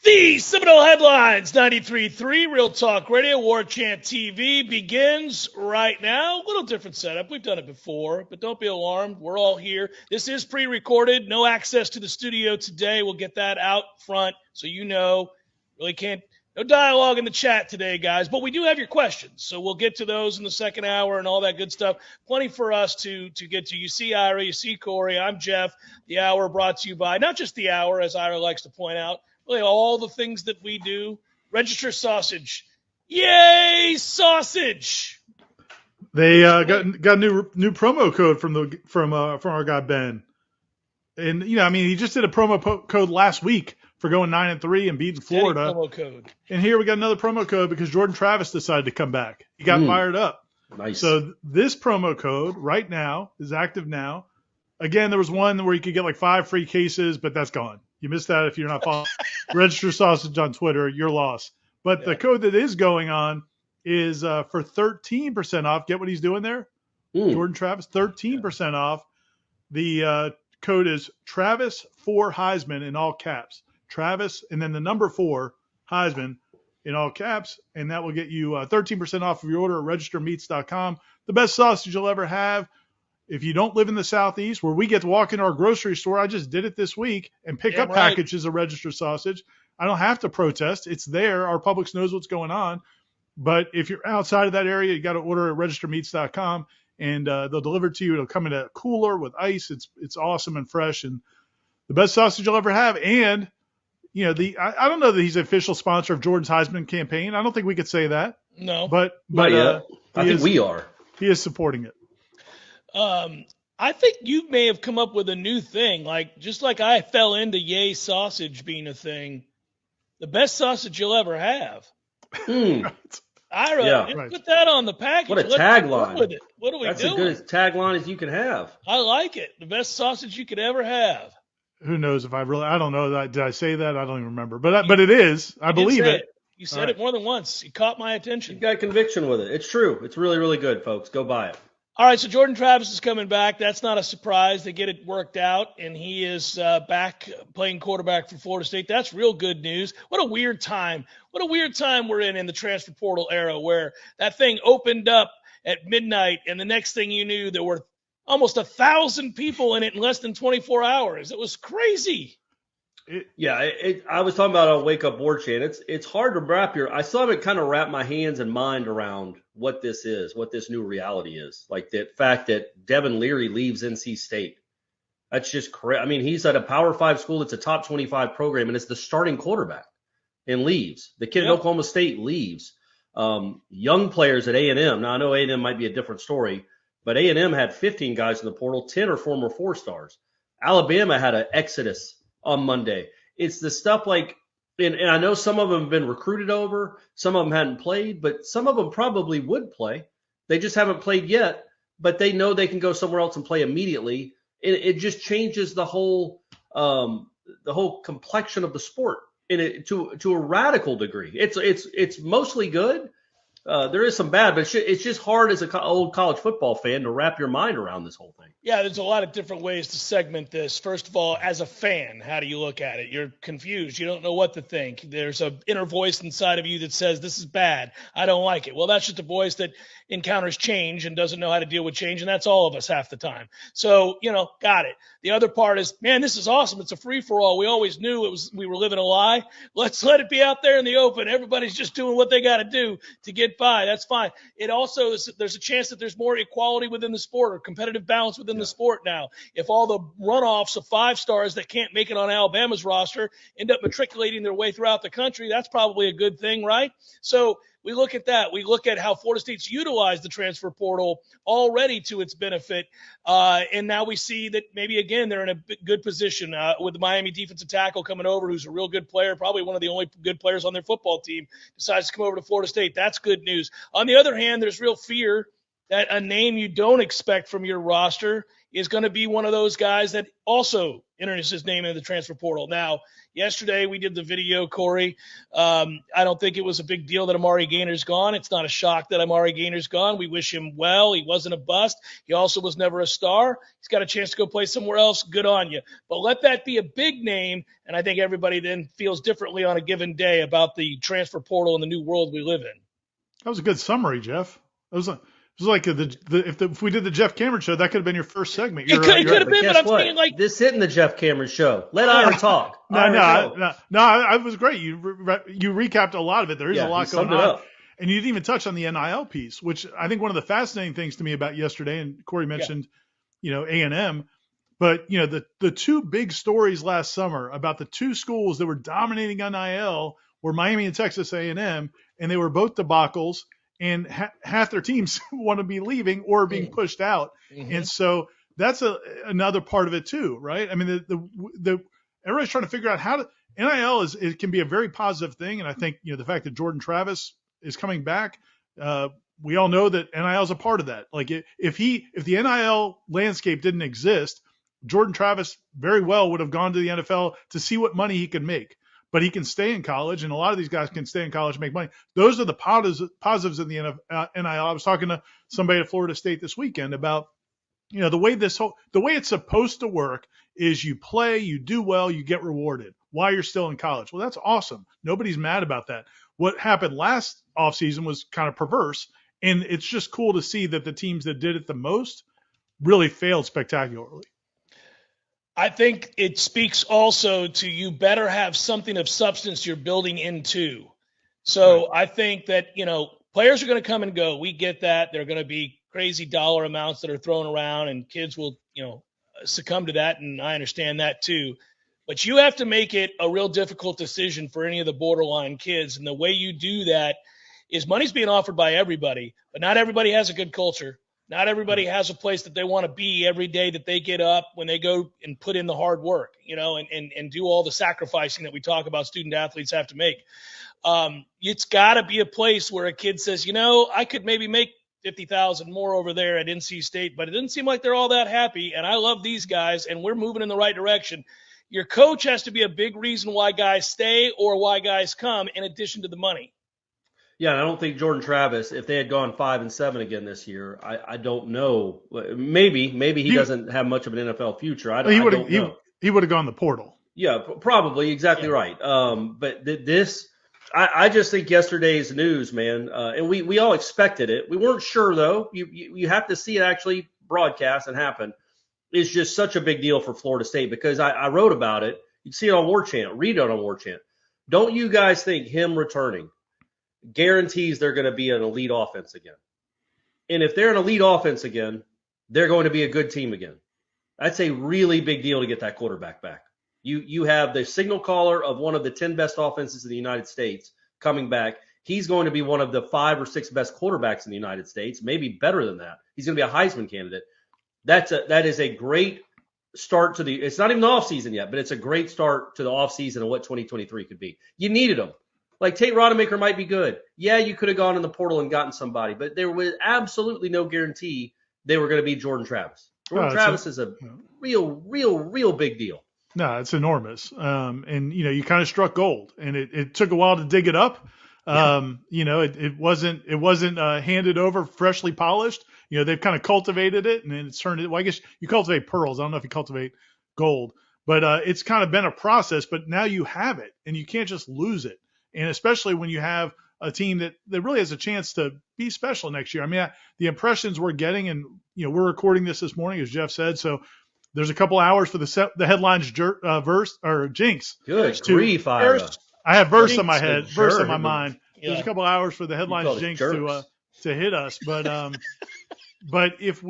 The Seminole Headlines 93.3 Real Talk Radio, Warchant TV begins right now. A little different setup. We've done it before, but don't be alarmed. We're all here. This is pre-recorded. No access to the studio today. We'll get that out front so you know. Really can't. No dialogue in the chat today, guys, but we do have your questions, so we'll get to those in the second hour and all that good stuff. Plenty for us to get to. You see Ira, you see Corey. I'm Jeff. The hour brought to you by, not just the hour, as Ira likes to point out, really all the things that we do. Register Sausage. Yay, sausage! They got a new promo code from our guy Ben, and he just did a promo code last week for going 9-3 and beating Florida. Promo code. And here we got another promo code because Jordan Travis decided to come back. He got fired up. Nice. So this promo code right now is active now. Again, there was one where you could get like 5 free cases, but that's gone. You missed that if you're not following Register Sausage on Twitter, your loss. But the code that is going on is for 13% off. Get what he's doing there? Jordan Travis, 13% off. The code is Travis 4 Heisman in all caps. Travis and then the number 4 Heisman in all caps, and that will get you 13% off of your order at registermeats.com. The best sausage you'll ever have. If you don't live in the Southeast, where we get to walk into our grocery store, I just did it this week, and pick up packages of Register Sausage. I don't have to protest. It's there. Our Publix knows what's going on. But if you're outside of that area, you got to order at registermeats.com, and they'll deliver it to you. It'll come in a cooler with ice. It's awesome and fresh, and the best sausage you'll ever have. And I don't know that he's the official sponsor of Jordan's Heisman campaign. I don't think we could say that. No. But I think we are. He is supporting it. I think you may have come up with a new thing, just like I fell into yay sausage being a thing. The best sausage you'll ever have. Ira, put that on the package. What a tagline. With it. What are we doing? That's as good a tagline as you can have. I like it. The best sausage you could ever have. Who knows if I don't know. Did I say that? I don't even remember. But it is. I believe it. You said it more than once. You caught my attention. You got conviction with it. It's true. It's really, really good, folks. Go buy it. All right, so Jordan Travis is coming back. That's not a surprise. They get it worked out, and he is back playing quarterback for Florida State. That's real good news. What a weird time. What a weird time we're in the transfer portal era where that thing opened up at midnight, and the next thing you knew, there were almost 1,000 people in it in less than 24 hours. It was crazy. I was talking about on Wake Up Warchant. It's hard to I still haven't kind of wrapped my hands and mind around what this is, what this new reality is. Like the fact that Devin Leary leaves NC State. That's just crazy. I mean, he's at a Power 5 school that's a top 25 program, and it's the starting quarterback and leaves. The kid at Oklahoma State leaves. Young players at A&M. Now, I know A&M might be a different story, but A&M had 15 guys in the portal, 10 are former 4-stars. Alabama had an exodus on Monday. It's the stuff and I know some of them have been recruited over, some of them hadn't played, but some of them probably would play. They just haven't played yet, but they know they can go somewhere else and play immediately. It just changes the whole complexion of the sport to a radical degree. It's mostly good. There is some bad, but it's just hard as an old college football fan to wrap your mind around this whole thing. Yeah, there's a lot of different ways to segment this. First of all, as a fan, how do you look at it? You're confused. You don't know what to think. There's an inner voice inside of you that says, this is bad. I don't like it. Well, that's just a voice that encounters change and doesn't know how to deal with change, and that's all of us half the time. So, got it. The other part is, man, this is awesome. It's a free-for-all. We always knew we were living a lie. Let's let it be out there in the open. Everybody's just doing what they got to do to get by. That's fine. It also is, there's a chance that there's more equality within the sport or competitive balance within the sport now. If all the runoffs of 5-stars that can't make it on Alabama's roster end up matriculating their way throughout the country, that's probably a good thing, right? So we look at that. We look at how Florida State's utilized the transfer portal already to its benefit. And now we see that maybe, again, they're in a good position with the Miami defensive tackle coming over, who's a real good player, probably one of the only good players on their football team, decides to come over to Florida State. That's good news. On the other hand, there's real fear that a name you don't expect from your roster is going to be one of those guys that also enters his name in the transfer portal. Now, yesterday we did the video, Corey. I don't think it was a big deal that Amari Gainer's gone. It's not a shock that Amari Gainer's gone. We wish him well. He wasn't a bust. He also was never a star. He's got a chance to go play somewhere else. Good on you. But let that be a big name, and I think everybody then feels differently on a given day about the transfer portal and the new world we live in. That was a good summary, Jeff. It was like if we did the Jeff Cameron show, that could have been your first segment. It could have been, but I'm saying like this isn't the Jeff Cameron show. Let Ira talk. No, it was great. You recapped a lot of it. There is a lot going on, and you didn't even touch on the NIL piece, which I think one of the fascinating things to me about yesterday. And Corey mentioned, A&M, but the two big stories last summer about the two schools that were dominating NIL were Miami and Texas A&M, and they were both debacles. And half their teams want to be leaving or being pushed out. Mm-hmm. And so that's another part of it too, right? I mean, everybody's trying to figure out how to NIL it can be a very positive thing. And I think, the fact that Jordan Travis is coming back, we all know that NIL is a part of that. Like if the NIL landscape didn't exist, Jordan Travis very well would have gone to the NFL to see what money he could make. But he can stay in college, and a lot of these guys can stay in college and make money. Those are the positives in the NIL. I was talking to somebody at Florida State this weekend about, the way it's supposed to work is you play, you do well, you get rewarded while you're still in college. Well, that's awesome. Nobody's mad about that. What happened last offseason was kind of perverse, and it's just cool to see that the teams that did it the most really failed spectacularly. I think it speaks also to you better have something of substance you're building into. So right. I think that, players are going to come and go. We get that. There are going to be crazy dollar amounts that are thrown around, and kids will, succumb to that. And I understand that too. But you have to make it a real difficult decision for any of the borderline kids. And the way you do that is money's being offered by everybody, but not everybody has a good culture. Not everybody has a place that they want to be every day that they get up when they go and put in the hard work, and do all the sacrificing that we talk about student athletes have to make. It's got to be a place where a kid says, I could maybe make $50,000 more over there at NC State, but it doesn't seem like they're all that happy. And I love these guys, and we're moving in the right direction. Your coach has to be a big reason why guys stay or why guys come, in addition to the money. Yeah, I don't think Jordan Travis, if they had gone 5-7 again this year, I don't know. Maybe he doesn't have much of an NFL future. I don't know. He would have gone the portal. Yeah, probably. Exactly right. But I just think yesterday's news, man, and we all expected it. We weren't sure, though. You have to see it actually broadcast and happen. It's just such a big deal for Florida State because I wrote about it. You can see it on Warchant. Read it on Warchant. Don't you guys think him returning guarantees they're going to be an elite offense again? And if they're an elite offense again, they're going to be a good team again. That's a really big deal to get that quarterback back. You have the signal caller of one of the 10 best offenses in the United States coming back. He's going to be one of the 5 or 6 best quarterbacks in the United States, maybe better than that. He's going to be a Heisman candidate. That is a great start to it's not even the offseason yet, but it's a great start to the offseason and what 2023 could be. You needed them. Like Tate Rodemaker might be good. Yeah, you could have gone in the portal and gotten somebody, but there was absolutely no guarantee they were going to be Jordan Travis. Jordan Travis is a real big deal. No, it's enormous. And you kind of struck gold, and it took a while to dig it up. It wasn't handed over freshly polished. They've kind of cultivated it, and then it's turned it. Well, I guess you cultivate pearls. I don't know if you cultivate gold, but it's kind of been a process. But now you have it, and you can't just lose it. And especially when you have a team that really has a chance to be special next year. I mean, the impressions we're getting, and we're recording this morning, as Jeff said, so there's a couple hours for the headlines verse or jinx. Good grief, Ira. I have verse on my head, verse on my mind. Yeah. There's a couple hours for the headlines jinx to hit us, but if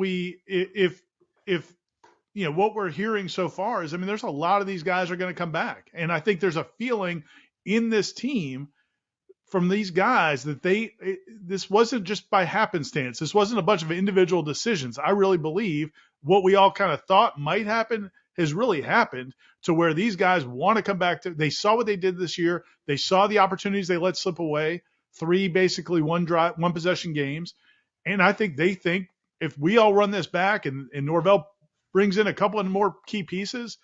what we're hearing so far is, there's a lot of these guys are going to come back, and I think there's a feeling in this team from these guys that this wasn't just by happenstance. This wasn't a bunch of individual decisions. I really believe what we all kind of thought might happen has really happened, to where these guys want to come back to. They saw what they did this year. They saw the opportunities they let slip away. 3 basically one possession games. And I think they think if we all run this back and Norvell brings in a couple of more key pieces,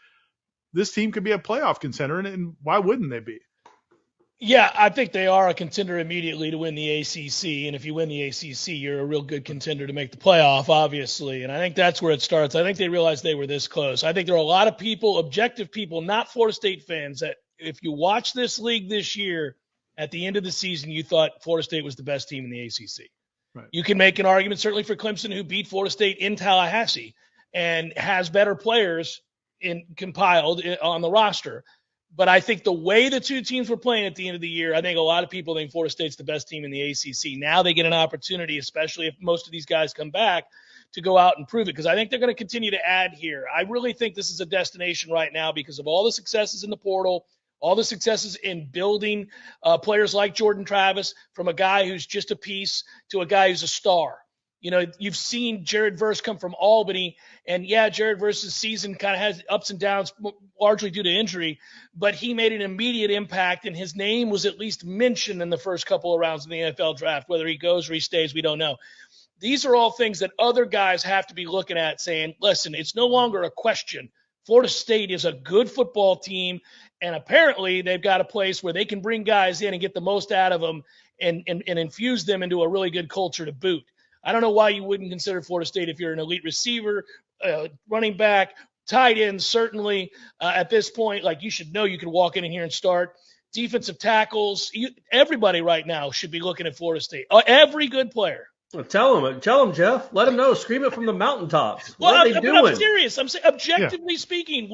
this team could be a playoff contender. And why wouldn't they be? Yeah, I think they are a contender immediately to win the ACC. And if you win the ACC, you're a real good contender to make the playoff, obviously. And I think that's where it starts. I think they realized they were this close. I think there are a lot of people, objective people, not Florida State fans, that if you watch this league this year, at the end of the season, you thought Florida State was the best team in the ACC. Right. You can make an argument certainly for Clemson, who beat Florida State in Tallahassee and has better players compiled on the roster. But I think the way the two teams were playing at the end of the year, I think a lot of people think Florida State's the best team in the ACC. Now they get an opportunity, especially if most of these guys come back, to go out and prove it, because I think they're going to continue to add here. I really think this is a destination right now because of all the successes in the portal, all the successes in building players like Jordan Travis, from a guy who's just a piece to a guy who's a star. You know, you've seen Jared Verse come from Albany, and yeah, Jared Verse's season kind of has ups and downs, largely due to injury, but he made an immediate impact, and his name was at least mentioned in the first couple of rounds of the NFL draft. Whether he goes or he stays, we don't know. These are all things that other guys have to be looking at, saying, listen, it's no longer a question. Florida State is a good football team, and apparently they've got a place where they can bring guys in and get the most out of them and infuse them into a really good culture to boot. I don't know why you wouldn't consider Florida State if you're an elite receiver, running back, tight end, certainly at this point. Like, you should know you can walk in here and start. Defensive tackles, everybody right now should be looking at Florida State. Every good player. Well, tell them, Jeff. Let them know. Scream it from the mountaintops. Well, what are they doing? I'm serious. I'm saying, objectively speaking,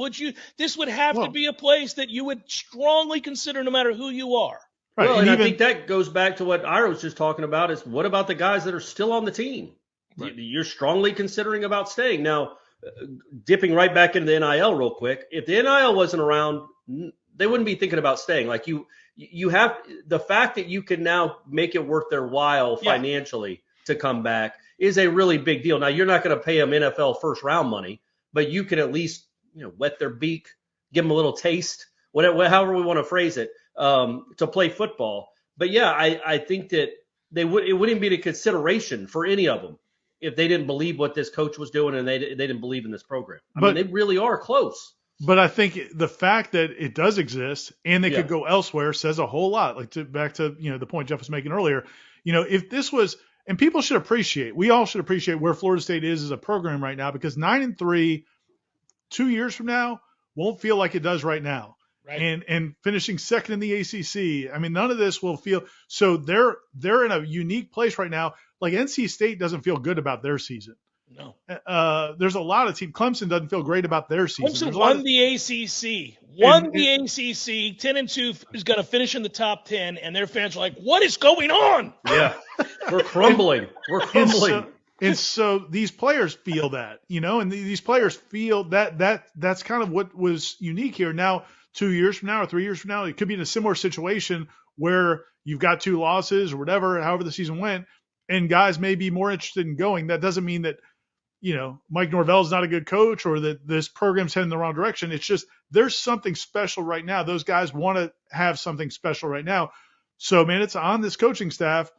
this would have to be a place that you would strongly consider no matter who you are. Right. Well, and I think that goes back to what Ira was just talking about, is what about the guys that are still on the team? Right. You're strongly considering about staying. Now, dipping right back into the NIL real quick, if the NIL wasn't around, they wouldn't be thinking about staying. Like, you have the fact that you can now make it worth their while financially to come back is a really big deal. Now, you're not going to pay them NFL first round money, but you can at least, wet their beak, give them a little taste, however we want to phrase it, to play football. But yeah, I think that it wouldn't be a consideration for any of them if they didn't believe what this coach was doing and they didn't believe in this program. I mean, they really are close. But I think the fact that it does exist and they could go elsewhere says a whole lot. Like, back to the point Jeff was making earlier. If this was, and people should appreciate, we all should appreciate where Florida State is as a program right now, because 9-3, 2 years from now won't feel like it does right now. Right. And finishing second in the ACC, I mean, none of this will feel so. They're in a unique place right now. Like, NC State doesn't feel good about their season. No. There's a lot of teams. Clemson doesn't feel great about their season. Clemson won the ACC. The ACC. 10-2 is going to finish in the top 10, and their fans are like, "What is going on?" Yeah, we're crumbling. We're crumbling. And so these players feel that, and these players feel that's kind of what was unique here. Now, 2 years from now or 3 years from now, it could be in a similar situation where you've got 2 losses or whatever, however the season went, and guys may be more interested in going. That doesn't mean that, Mike Norvell is not a good coach or that this program's heading in the wrong direction. It's just there's something special right now. Those guys want to have something special right now. So, man, it's on this coaching staff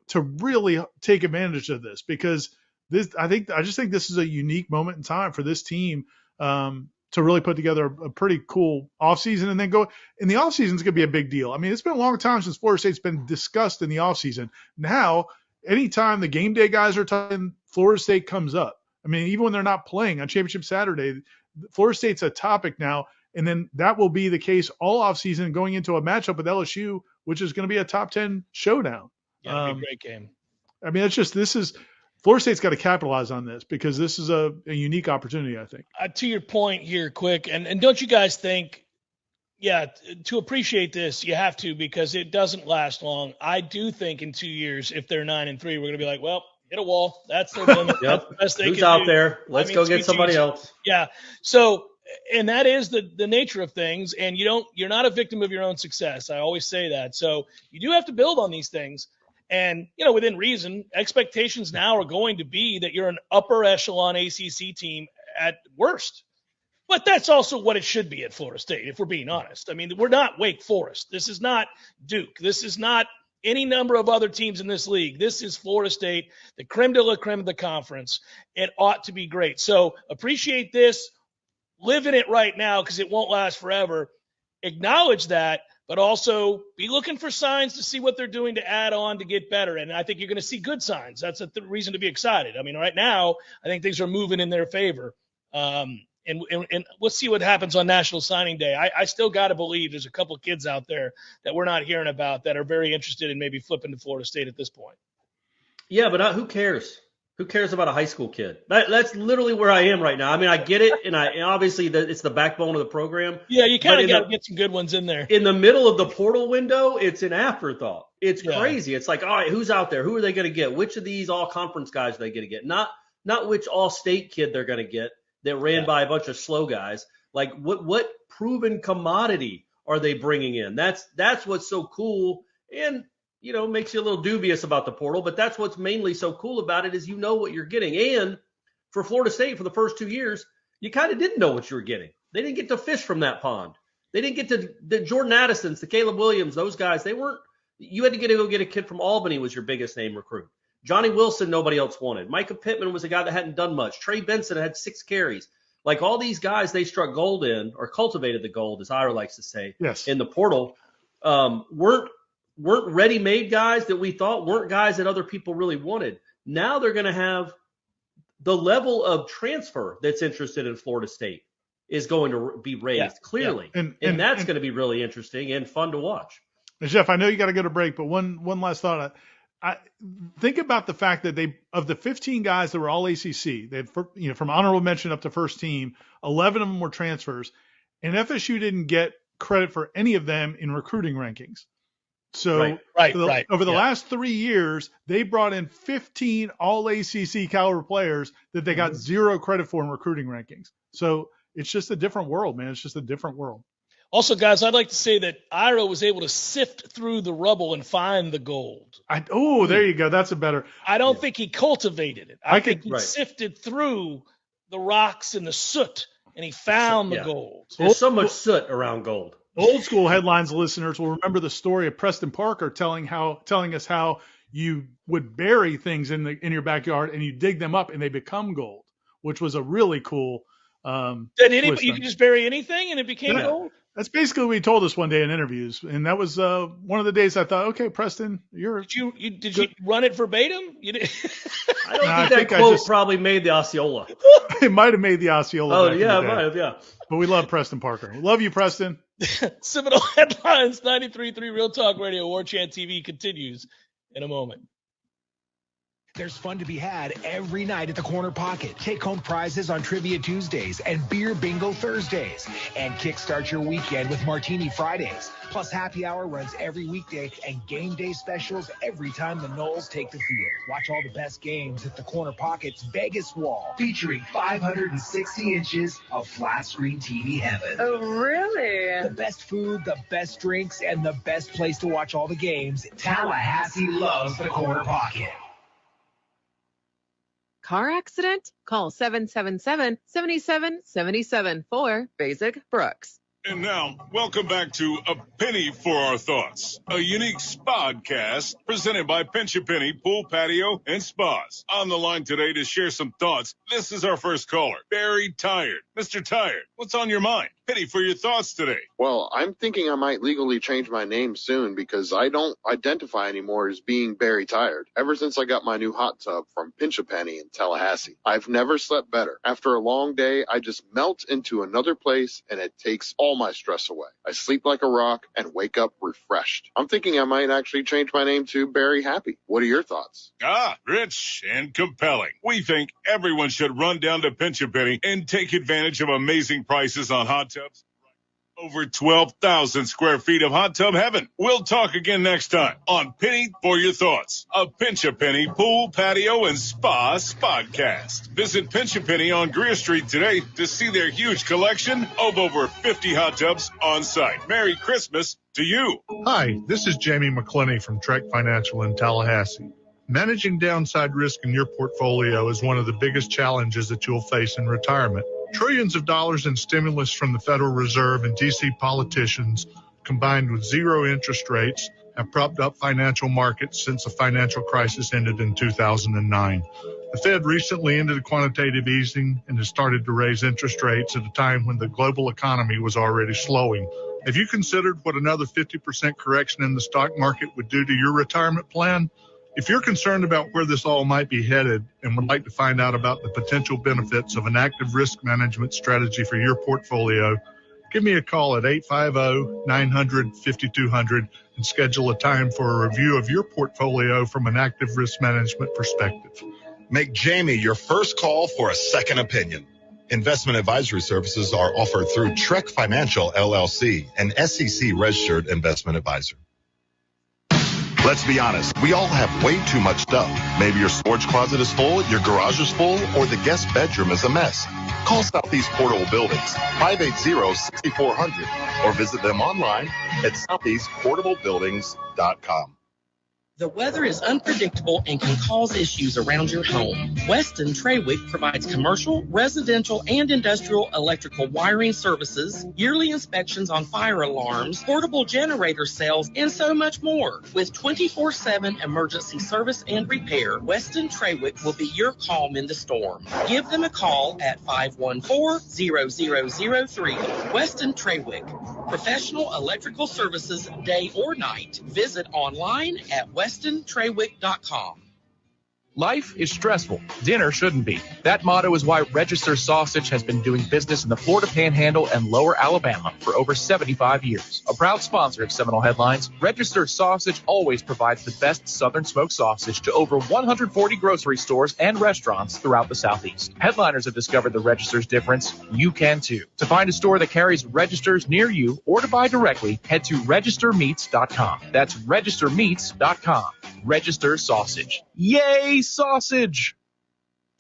to really take advantage of this, because I just think this is a unique moment in time for this team to really put together a pretty cool offseason and then go. And the offseason is going to be a big deal. I mean, it's been a long time since Florida State's been discussed in the offseason. Now, anytime the game day guys are talking, Florida State comes up. I mean, even when they're not playing on Championship Saturday, Florida State's a topic now. And then that will be the case all offseason going into a matchup with LSU, which is going to be a top 10 showdown. Yeah, it'll be a great game. I mean, Florida State's got to capitalize on this, because this is a unique opportunity, I think. To your point here, quick, and don't you guys think, to appreciate this, you have to, because it doesn't last long. I do think in 2 years, if they're 9-3, we're going to be like, well, hit a wall. That's their limit. Yep. That's the best they Who's can out do. there? Let's go get somebody else. Yeah. So, and that is the nature of things. And you're not a victim of your own success. I always say that. So you do have to build on these things. And, within reason, expectations now are going to be that you're an upper echelon ACC team at worst. But that's also what it should be at Florida State, if we're being honest. I mean, we're not Wake Forest. This is not Duke. This is not any number of other teams in this league. This is Florida State, the creme de la creme of the conference. It ought to be great. So appreciate this. Live in it right now because it won't last forever. Acknowledge that, but also be looking for signs to see what they're doing to add on to get better. And I think you're going to see good signs. That's a reason to be excited. I mean, right now, I think things are moving in their favor. And let's see what happens on National Signing Day. I still got to believe there's a couple of kids out there that we're not hearing about that are very interested in maybe flipping to Florida State at this point. Yeah, but who cares? Who cares about a high school kid? That's literally where I am right now. I mean, I get it, and obviously it's the backbone of the program. Yeah, you kind of got to get some good ones in there. In the middle of the portal window, it's an afterthought. It's crazy. It's like, all right, who's out there? Who are they going to get? Which of these all-conference guys are they going to get? Not which all-state kid they're going to get that ran by a bunch of slow guys. Like, what proven commodity are they bringing in? That's what's so cool, and makes you a little dubious about the portal, but that's what's mainly so cool about it is you know what you're getting. And for Florida State, for the first 2 years, you kind of didn't know what you were getting. They didn't get to fish from that pond. They didn't get to the Jordan Addisons, the Caleb Williams, those guys. You had to go get a kid from Albany was your biggest name recruit. Johnny Wilson, nobody else wanted. Micah Pittman was a guy that hadn't done much. Trey Benson had 6 carries. Like all these guys, they struck gold in, or cultivated the gold, as Ira likes to say, in the portal, weren't ready-made guys that we thought, weren't guys that other people really wanted. Now they're going to have the level of transfer that's interested in Florida State is going to be raised clearly. Yeah. And that's going to be really interesting and fun to watch. Jeff, I know you got to go to break, but one last thought. I think about the fact that of the 15 guys that were all ACC, they had, from honorable mention up to first team, 11 of them were transfers, and FSU didn't get credit for any of them in recruiting rankings. So over the last 3 years, they brought in 15 all ACC caliber players that they got zero credit for in recruiting rankings. So it's just a different world, man. It's just a different world. Also, guys, I'd like to say that Ira was able to sift through the rubble and find the gold. There you go. That's a better. I don't think he cultivated it. I think he sifted through the rocks and the soot, and he found the gold. There's so much soot around gold. Old school headlines listeners will remember the story of Preston Parker telling us how you would bury things in your backyard and you dig them up and they become gold, which was a really cool. You could just bury anything and it became gold. That's basically what he told us one day in interviews, and that was one of the days I thought, okay, Preston, did you run it verbatim? You did. I don't think that quote probably made the Osceola. It might have made the Osceola. Oh yeah, it might have. Yeah. But we love Preston Parker. Love you, Preston. Seminole Headlines 93.3 Real Talk Radio Warchant TV continues in a moment. There's fun to be had every night at the Corner Pocket. Take home prizes on Trivia Tuesdays and Beer Bingo Thursdays. And kickstart your weekend with Martini Fridays. Plus, happy hour runs every weekday and game day specials every time the Noles take the field. Watch all the best games at the Corner Pocket's Vegas Wall, featuring 560 inches of flat screen TV heaven. Oh, really? The best food, the best drinks, and the best place to watch all the games. Tallahassee loves the Corner Pocket. Car accident? Call 777-7777 for Basic Brooks. And now, welcome back to A Penny for Our Thoughts, a unique spodcast presented by Pinch A Penny Pool, Patio, and Spas. On the line today to share some thoughts, this is our first caller, Barry Tired. Mr. Tired, what's on your mind? Penny for your thoughts today. Well, I'm thinking I might legally change my name soon because I don't identify anymore as being Barry Tired. Ever since I got my new hot tub from Pinch A Penny in Tallahassee, I've never slept better. After a long day, I just melt into another place and it takes all my stress away. I sleep like a rock and wake up refreshed. I'm thinking I might actually change my name to Barry Happy. What are your thoughts? Rich and compelling. We think everyone should run down to Pinch A Penny and take advantage of amazing prices on hot tubs. Over 12,000 square feet of hot tub heaven. We'll talk again next time on Penny for Your Thoughts, a Pinch A Penny Pool, Patio, and Spa Spodcast. Visit Pinch A Penny on Greer Street today to see their huge collection of over 50 hot tubs on site. Merry Christmas to you. Hi, this is Jamie McClenny from Trek Financial in Tallahassee. Managing downside risk in your portfolio is one of the biggest challenges that you'll face in retirement. Trillions of dollars in stimulus from the Federal Reserve and D.C. politicians, combined with zero interest rates, have propped up financial markets since the financial crisis ended in 2009. The Fed recently ended quantitative easing and has started to raise interest rates at a time when the global economy was already slowing. Have you considered what another 50% correction in the stock market would do to your retirement plan? If you're concerned about where this all might be headed and would like to find out about the potential benefits of an active risk management strategy for your portfolio, give me a call at 850-900-5200 and schedule a time for a review of your portfolio from an active risk management perspective. Make Jamie your first call for a second opinion. Investment advisory services are offered through Trek Financial, LLC, an SEC-registered investment advisor. Let's be honest, we all have way too much stuff. Maybe your storage closet is full, your garage is full, or the guest bedroom is a mess. Call Southeast Portable Buildings, 580-6400, or visit them online at southeastportablebuildings.com. The weather is unpredictable and can cause issues around your home. Weston Trawick provides commercial, residential, and industrial electrical wiring services, yearly inspections on fire alarms, portable generator sales, and so much more. With 24/7 emergency service and repair, Weston Trawick will be your calm in the storm. Give them a call at 514-0003. Weston Trawick, professional electrical services day or night. Visit online at WestonTrawick.com. Life is stressful. Dinner shouldn't be. That motto is why Register Sausage has been doing business in the Florida Panhandle and Lower Alabama for over 75 years. A proud sponsor of Seminole Headlines, Register Sausage always provides the best Southern smoked sausage to over 140 grocery stores and restaurants throughout the Southeast. Headliners have discovered the Register's difference. You can too. To find a store that carries Registers near you or to buy directly, head to registermeats.com. That's registermeats.com. Register Sausage. Yay, sausage!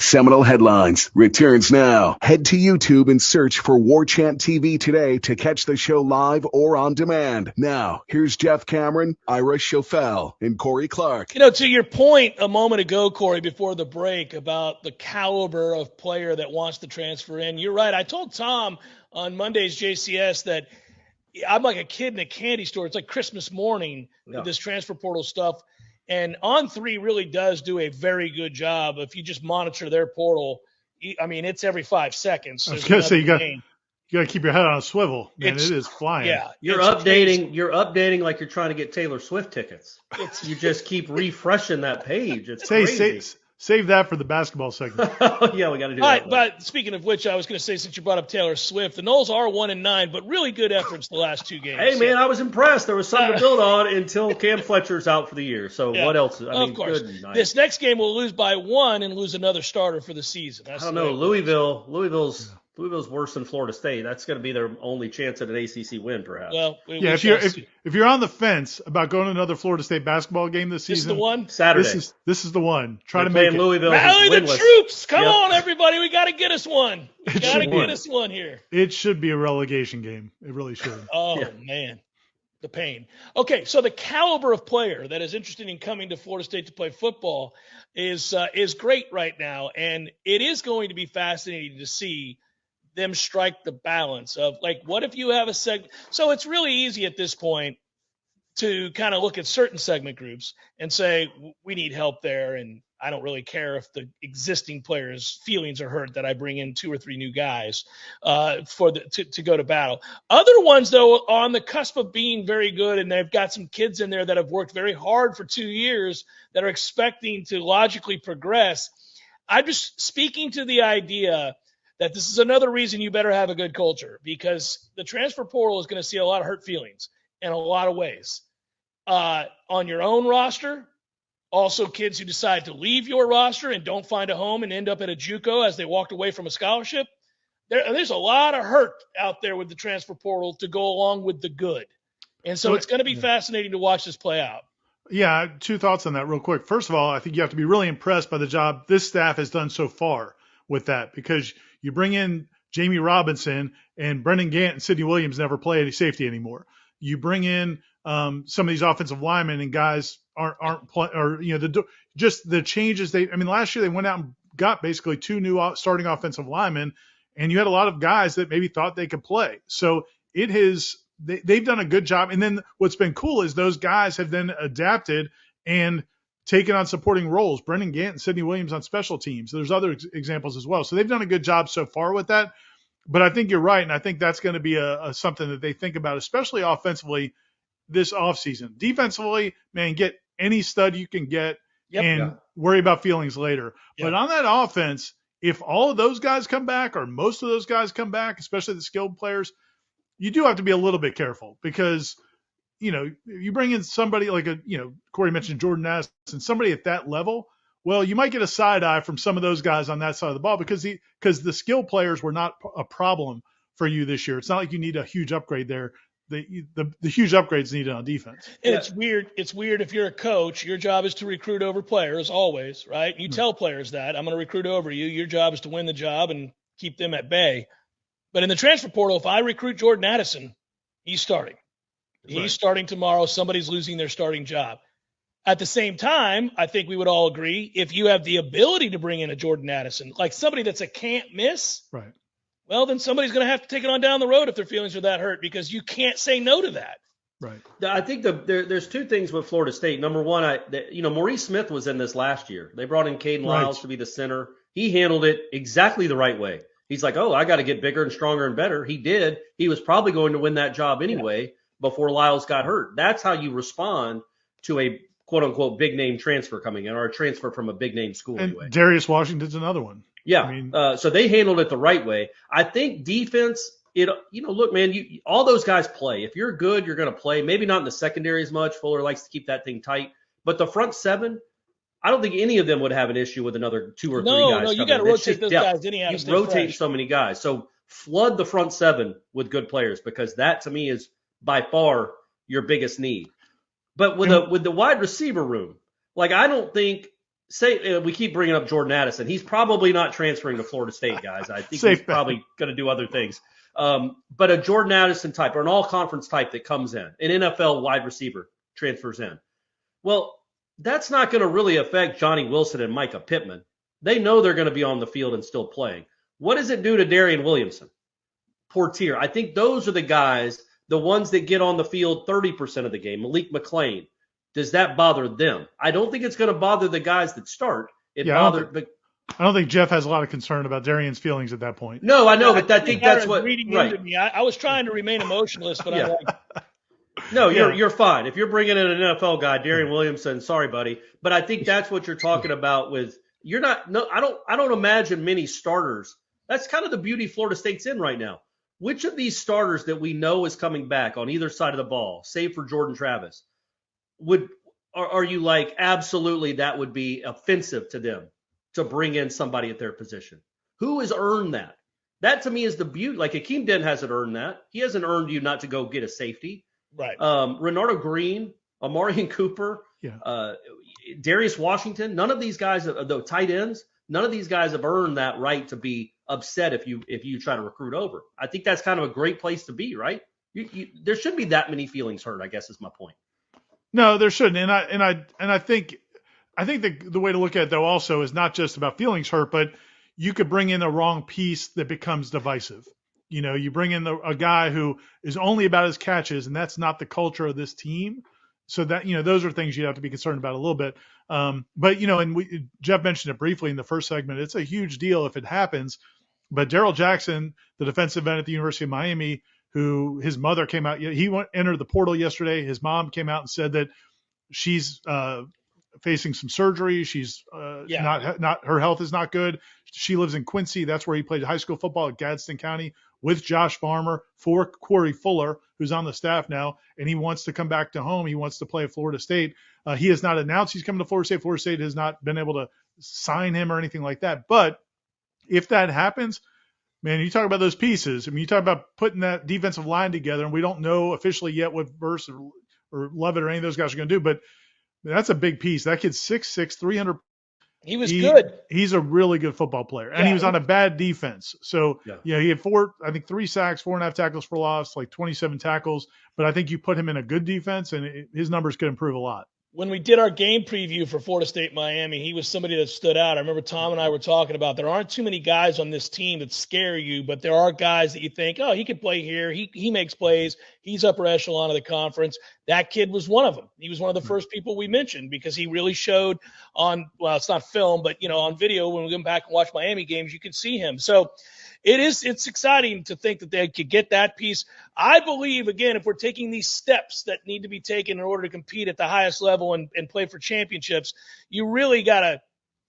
Seminole Headlines returns now. Head to YouTube and search for Warchant TV today to catch the show live or on demand. Now, here's Jeff Cameron, Ira Schofel, and Corey Clark. You know, to your point a moment ago, Corey, before the break about the caliber of player that wants to transfer in, you're right. I told Tom on Monday's JCS that I'm like a kid in a candy store. It's like Christmas morning with this transfer portal stuff. And On3 really does do a very good job. If you just monitor their portal, I mean, it's every 5 seconds. I was going to say, you got to keep your head on a swivel. Man, it is flying. Yeah, you're updating like you're trying to get Taylor Swift tickets. You just keep refreshing that page. It's crazy. Save that for the basketball segment. Yeah, we got to do that. All right, but speaking of which, I was going to say, since you brought up Taylor Swift, the Noles are 1-9, but really good efforts the last 2 games. Hey, man, I was impressed. There was something to build on until Cam Fletcher's out for the year. So what else? Of course. Good night. This next game will lose by 1 and lose another starter for the season. I don't know. Louisville's worse than Florida State. That's going to be their only chance at an ACC win, perhaps. Well, if you're on the fence about going to another Florida State basketball game this season, this is the one. Saturday. This is the one. Try to make it. Louisville. Rally the troops! Come on, everybody! We got to get us one. We got to get us one here. It should be a relegation game. It really should. Oh man, the pain. Okay, so the caliber of player that is interested in coming to Florida State to play football is great right now, and it is going to be fascinating to see them strike the balance of, like, what if you have a segment? So it's really easy at this point to kind of look at certain segment groups and say, we need help there, and I don't really care if the existing players' feelings are hurt that I bring in 2 or 3 new guys to go to battle. Other ones, though, are on the cusp of being very good, and they've got some kids in there that have worked very hard for 2 years that are expecting to logically progress. I'm just speaking to the idea that this is another reason you better have a good culture, because the transfer portal is going to see a lot of hurt feelings in a lot of ways. On your own roster, also kids who decide to leave your roster and don't find a home and end up at a JUCO as they walked away from a scholarship. There's a lot of hurt out there with the transfer portal to go along with the good. And so it's going to be fascinating to watch this play out. Yeah, 2 thoughts on that real quick. First of all, I think you have to be really impressed by the job this staff has done so far with that, because you bring in Jamie Robinson and Brendan Gant and Sidney Williams never play any safety anymore. You bring in some of these offensive linemen and guys just the changes last year they went out and got basically 2 new starting offensive linemen, and you had a lot of guys that maybe thought they could play. So it has they've done a good job. And then what's been cool is those guys have then adapted and taken on supporting roles. Brendan Gant and Sidney Williams on special teams. There's other examples as well. So they've done a good job so far with that. But I think you're right, and I think that's going to be a something that they think about, especially offensively this offseason. Defensively, man, get any stud you can get and worry about feelings later. But on that offense, if all of those guys come back or most of those guys come back, especially the skilled players, you do have to be a little bit careful because, you bring in somebody like Corey mentioned Jordan Addison, somebody at that level, well, you might get a side eye from some of those guys on that side of the ball because the skill players were not a problem for you this year. It's not like you need a huge upgrade there. The huge upgrades needed on defense. And it's weird. It's weird if you're a coach, your job is to recruit over players always, right? You tell players that I'm going to recruit over you. Your job is to win the job and keep them at bay. But in the transfer portal, if I recruit Jordan Addison, he's starting. He's starting tomorrow. Somebody's losing their starting job. At the same time, I think we would all agree, if you have the ability to bring in a Jordan Addison, like somebody that's a can't miss, right? Well, then somebody's going to have to take it on down the road if their feelings are that hurt because you can't say no to that. Right. I think there's two things with Florida State. Number one, Maurice Smith was in this last year. They brought in Caden Lyles to be the center. He handled it exactly the right way. He's like, I got to get bigger and stronger and better. He did. He was probably going to win that job anyway before Lyles got hurt. That's how you respond to a quote-unquote big-name transfer coming in or a transfer from a big-name school and anyway. Darius Washington's another one. Yeah. So they handled it the right way. I think defense, look, man, all those guys play. If you're good, you're going to play. Maybe not in the secondary as much. Fuller likes to keep that thing tight. But the front seven, I don't think any of them would have an issue with another two or three guys. No, you got to rotate those guys anyhow. You rotate so many guys. So flood the front seven with good players because that, to me, is by far your biggest need. But with the wide receiver room, like I don't think – we keep bringing up Jordan Addison. He's probably not transferring to Florida State, guys. I think he's probably going to do other things. But a Jordan Addison type or an all-conference type that comes in, an NFL wide receiver transfers in. Well, that's not going to really affect Johnny Wilson and Micah Pittman. They know they're going to be on the field and still playing. What does it do to Darian Williamson? Portier. I think those are the guys, the ones that get on the field 30% of the game. Malik McClain. Does that bother them? I don't think it's going to bother the guys that start. I don't think Jeff has a lot of concern about Darian's feelings at that point. No, I know, but I think that's what reading into me. I was trying to remain emotionless, but I'm like, no, you're fine. If you're bringing in an NFL guy, Darian Williamson, sorry, buddy, but I think that's what you're talking about. I don't imagine many starters. That's kind of the beauty Florida State's in right now. Which of these starters that we know is coming back on either side of the ball, save for Jordan Travis? Are you like absolutely that would be offensive to them to bring in somebody at their position? Who has earned that? That to me is the beauty. Like Akeem Dent hasn't earned that. He hasn't earned you not to go get a safety. Right. Renardo Green, Amarian Cooper, Darius Washington. None of these guys, the tight ends, none of these guys have earned that right to be upset if you try to recruit over. I think that's kind of a great place to be, right? There shouldn't be that many feelings hurt, I guess is my point. No, there shouldn't. And I think the way to look at it though also is not just about feelings hurt, but you could bring in the wrong piece that becomes divisive. You bring in a guy who is only about his catches, and that's not the culture of this team. So that those are things you have to be concerned about a little bit. But and Jeff mentioned it briefly in the first segment. It's a huge deal if it happens. But Darrell Jackson, the defensive end at the University of Miami, who his mother came out, entered the portal yesterday. His mom came out and said that she's facing some surgery. She's not her health is not good. She lives in Quincy. That's where he played high school football at Gadsden County with Josh Farmer for Corey Fuller, who's on the staff now, and he wants to come back to home. He wants to play at Florida State. He has not announced he's coming to Florida State. Florida State has not been able to sign him or anything like that. But if that happens, man, you talk about those pieces. I mean, you talk about putting that defensive line together, and we don't know officially yet what Verse or Lovett or any of those guys are going to do, but that's a big piece. That kid's 6'6", 300. He was good. He's a really good football player, and he was on a bad defense. So, he had 3 sacks, 4.5 tackles for loss, like 27 tackles. But I think you put him in a good defense, and his numbers could improve a lot. when we did our game preview for Florida State Miami, he was somebody that stood out. I remember Tom and I were talking about there aren't too many guys on this team that scare you, but there are guys that you think, oh, he could play here. He makes plays. He's upper echelon of the conference. That kid was one of them. He was one of the first people we mentioned because he really showed on, well, it's not film, but, on video when we go back and watch Miami games, you can see him. So it's exciting to think that they could get that piece. I believe, again, if we're taking these steps that need to be taken in order to compete at the highest level and play for championships, you really got to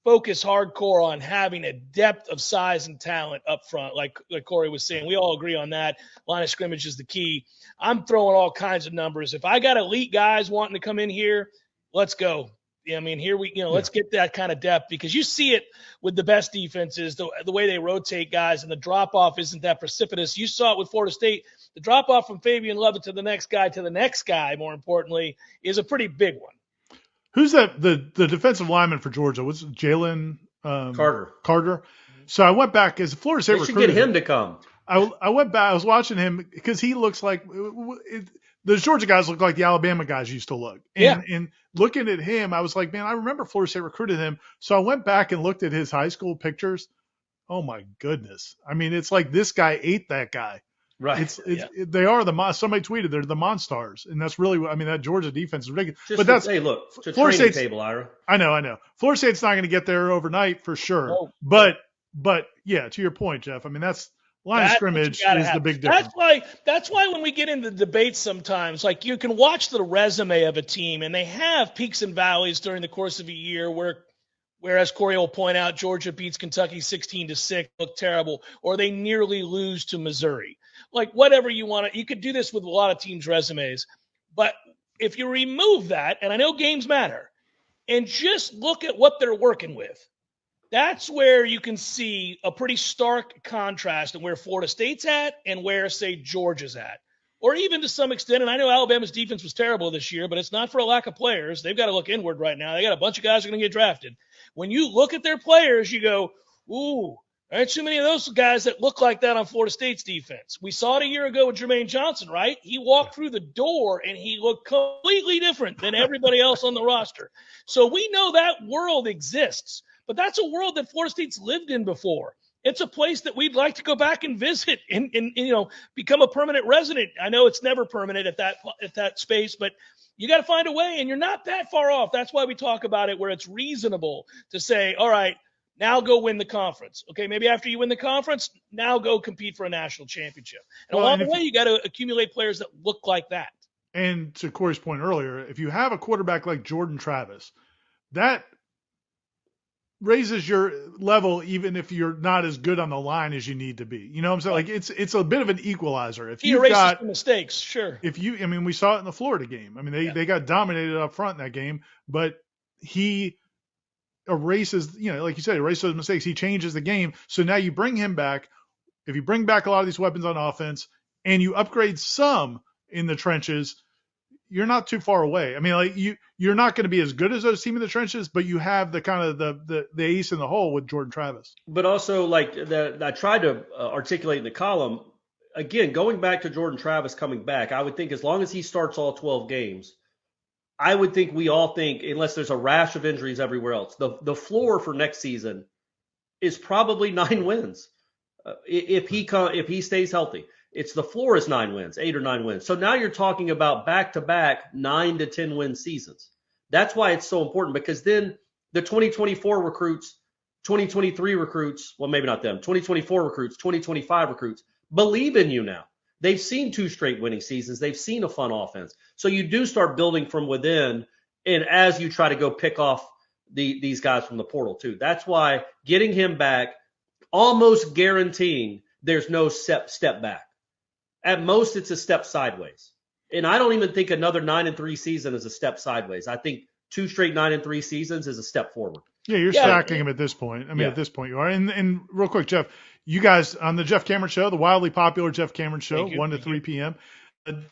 focus hardcore on having a depth of size and talent up front. Like Corey was saying, we all agree on that. Line of scrimmage is the key. I'm throwing all kinds of numbers. If I got elite guys wanting to come in here, let's go. I mean, here let's get that kind of depth because you see it with the best defenses, the way they rotate guys, and the drop-off isn't that precipitous. You saw it with Florida State. The drop-off from Fabian Lovett to the next guy, more importantly, is a pretty big one. Who's that? The defensive lineman for Georgia was Jalen Carter. So I went back as Florida State recruited. They should get him to come. I went back. I was watching him because he looks like the Georgia guys look like the Alabama guys used to look. And looking at him, I was like, man, I remember Florida State recruited him. So I went back and looked at his high school pictures. Oh my goodness. I mean, it's like this guy ate that guy. Right. They are somebody tweeted they're the Monstars. And that's really, I mean, that Georgia defense is ridiculous. Hey, look, it's a Florida training State's table, Ira. I know. Florida State's not going to get there overnight for sure. No. But yeah, to your point, Jeff, I mean, that's line of scrimmage is the big difference. That's why when we get into debates sometimes, like you can watch the resume of a team and they have peaks and valleys during the course of a year whereas Corey will point out Georgia beats Kentucky 16-6, look terrible, or they nearly lose to Missouri. Like whatever you want to, you could do this with a lot of teams' resumes. But if you remove that, and I know games matter, and just look at what they're working with, that's where you can see a pretty stark contrast in where Florida State's at and where, say, Georgia's at. Or even to some extent, and I know Alabama's defense was terrible this year, but it's not for a lack of players. They've got to look inward right now. They got a bunch of guys who are going to get drafted. When you look at their players, you go, ooh, there aren't too many of those guys that look like that on Florida State's defense. We saw it a year ago with Jermaine Johnson, right? He walked through the door and he looked completely different than everybody else on the roster. So we know that world exists. But that's a world that Florida State's lived in before. It's a place that we'd like to go back and visit and become a permanent resident. I know it's never permanent at that space, but you got to find a way, and you're not that far off. That's why we talk about it where it's reasonable to say, all right, now go win the conference. Okay, maybe after you win the conference, now go compete for a national championship. And along the way, you got to accumulate players that look like that. And to Corey's point earlier, if you have a quarterback like Jordan Travis, that raises your level even if you're not as good on the line as you need to be. You know what I'm saying? Like it's a bit of an equalizer. If he erases the mistakes, sure. We saw it in the Florida game. I mean, they got dominated up front in that game, but he erases, like you said, erases those mistakes. He changes the game. So now you bring him back. If you bring back a lot of these weapons on offense and you upgrade some in the trenches, you're not too far away. I mean, like you're not going to be as good as those team in the trenches, but you have the kind of the ace in the hole with Jordan Travis. But also, like I tried to articulate in the column, again, going back to Jordan Travis coming back, I would think as long as he starts all 12 games, I would think we all think, unless there's a rash of injuries everywhere else, the floor for next season is probably 9 wins if he stays healthy. It's the floor is 9 wins, 8 or 9 wins. So now you're talking about back-to-back 9 to 10 win seasons. That's why it's so important, because then the 2024 recruits, 2023 recruits, well, maybe not them, 2024 recruits, 2025 recruits, believe in you now. They've seen 2 straight winning seasons. They've seen a fun offense. So you do start building from within, and as you try to go pick off these guys from the portal too. That's why getting him back, almost guaranteeing there's no step back. At most, it's a step sideways. And I don't even think another 9-3 season is a step sideways. I think 2 straight 9-3 seasons is a step forward. Yeah, you're stacking him at this point. I mean, at this point you are. And real quick, Jeff, you guys on the Jeff Cameron Show, the wildly popular Jeff Cameron Show, 1 to 3 p.m.,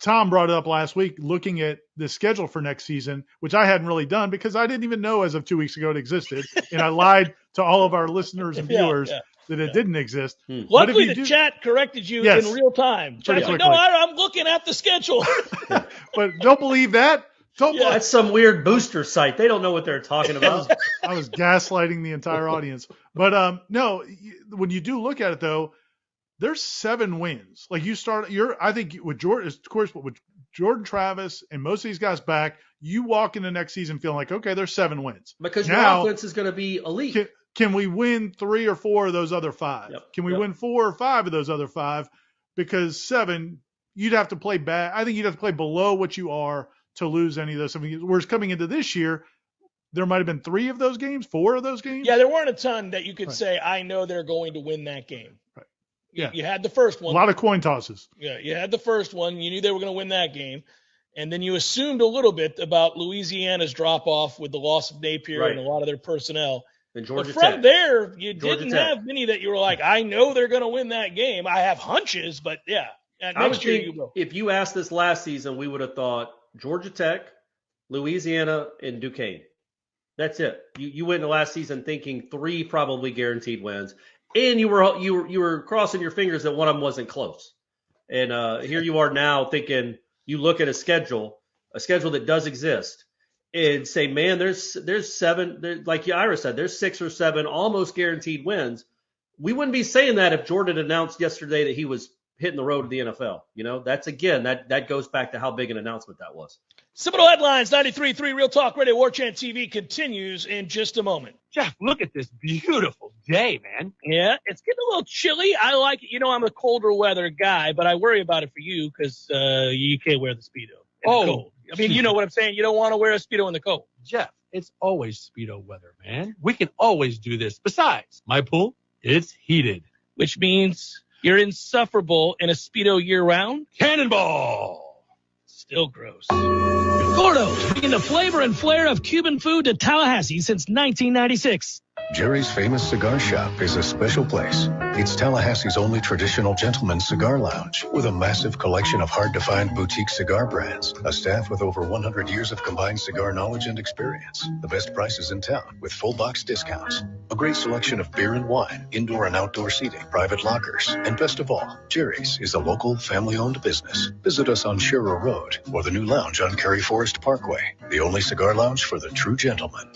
Tom brought it up last week looking at the schedule for next season, which I hadn't really done because I didn't even know as of 2 weeks ago it existed. And I lied to all of our listeners and viewers that it didn't exist. Luckily, the chat corrected you in real time. No, I'm looking at the schedule. But don't believe that. Yeah, that's some weird booster site. They don't know what they're talking about. I was gaslighting the entire audience. But no, when you do look at it though, there's 7 wins. Like I think with Jordan, of course, with Jordan Travis and most of these guys back, you walk in the next season feeling like, okay, there's 7 wins. Because now, your offense is going to be elite. Can we win 3 or 4 of those other 5? Yep. Can we win 4 or 5 of those other 5? Because 7, you'd have to play bad. I think you'd have to play below what you are to lose any of those. I mean, whereas coming into this year, there might have been 3 of those games, 4 of those games. Yeah, there weren't a ton that you could say, I know they're going to win that game. Right. Yeah. You had the first one. A lot of coin tosses. Yeah, you had the first one. You knew they were going to win that game. And then you assumed a little bit about Louisiana's drop-off with the loss of Napier and a lot of their personnel. And Georgia but from Tech. there, you Georgia didn't Tech. have many that you were like, I know they're going to win that game. I have hunches, but yeah. I would think if you asked this last season, we would have thought Georgia Tech, Louisiana, and Duquesne. That's it. You went into last season thinking 3 probably guaranteed wins, and you were crossing your fingers that one of them wasn't close. And here you are now thinking you look at a schedule that does exist, and say, man, there's 7. Like Ira said, there's 6 or 7 almost guaranteed wins. We wouldn't be saying that if Jordan announced yesterday that he was hitting the road to the NFL. You know, that's again that goes back to how big an announcement that was. Seminole Headlines, 93.3 Real Talk Radio, Warchant TV continues in just a moment. Jeff, look at this beautiful day, man. Yeah, it's getting a little chilly. I like it. You know, I'm a colder weather guy, but I worry about it for you because you can't wear the Speedo in the cold. I mean, you know what I'm saying? You don't want to wear a Speedo in the cold. Jeff, it's always Speedo weather, man. We can always do this. Besides, my pool, it's heated. Which means you're insufferable in a Speedo year-round? Cannonball! Still gross. Gordo's, bringing the flavor and flair of Cuban food to Tallahassee since 1996. Jerry's Famous Cigar Shop is a special place. It's Tallahassee's only traditional gentleman's cigar lounge with a massive collection of hard-to-find boutique cigar brands, a staff with over 100 years of combined cigar knowledge and experience, the best prices in town with full box discounts, a great selection of beer and wine, indoor and outdoor seating, private lockers, and best of all, Jerry's is a local family-owned business. Visit us on Sherrill Road or the new lounge on Curry Forest Parkway, the only cigar lounge for the true gentleman.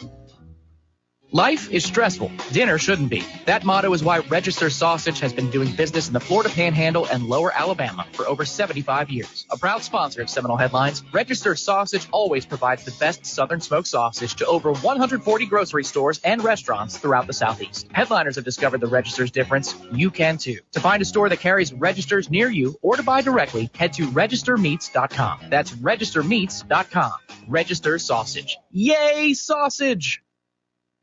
Life is stressful. Dinner shouldn't be. That motto is why Register Sausage has been doing business in the Florida Panhandle and Lower Alabama for over 75 years. A proud sponsor of Seminole Headlines, Register Sausage always provides the best Southern smoked sausage to over 140 grocery stores and restaurants throughout the Southeast. Headliners have discovered the Register's difference. You can too. To find a store that carries Registers near you or to buy directly, head to registermeats.com. That's registermeats.com. Register Sausage. Yay, sausage!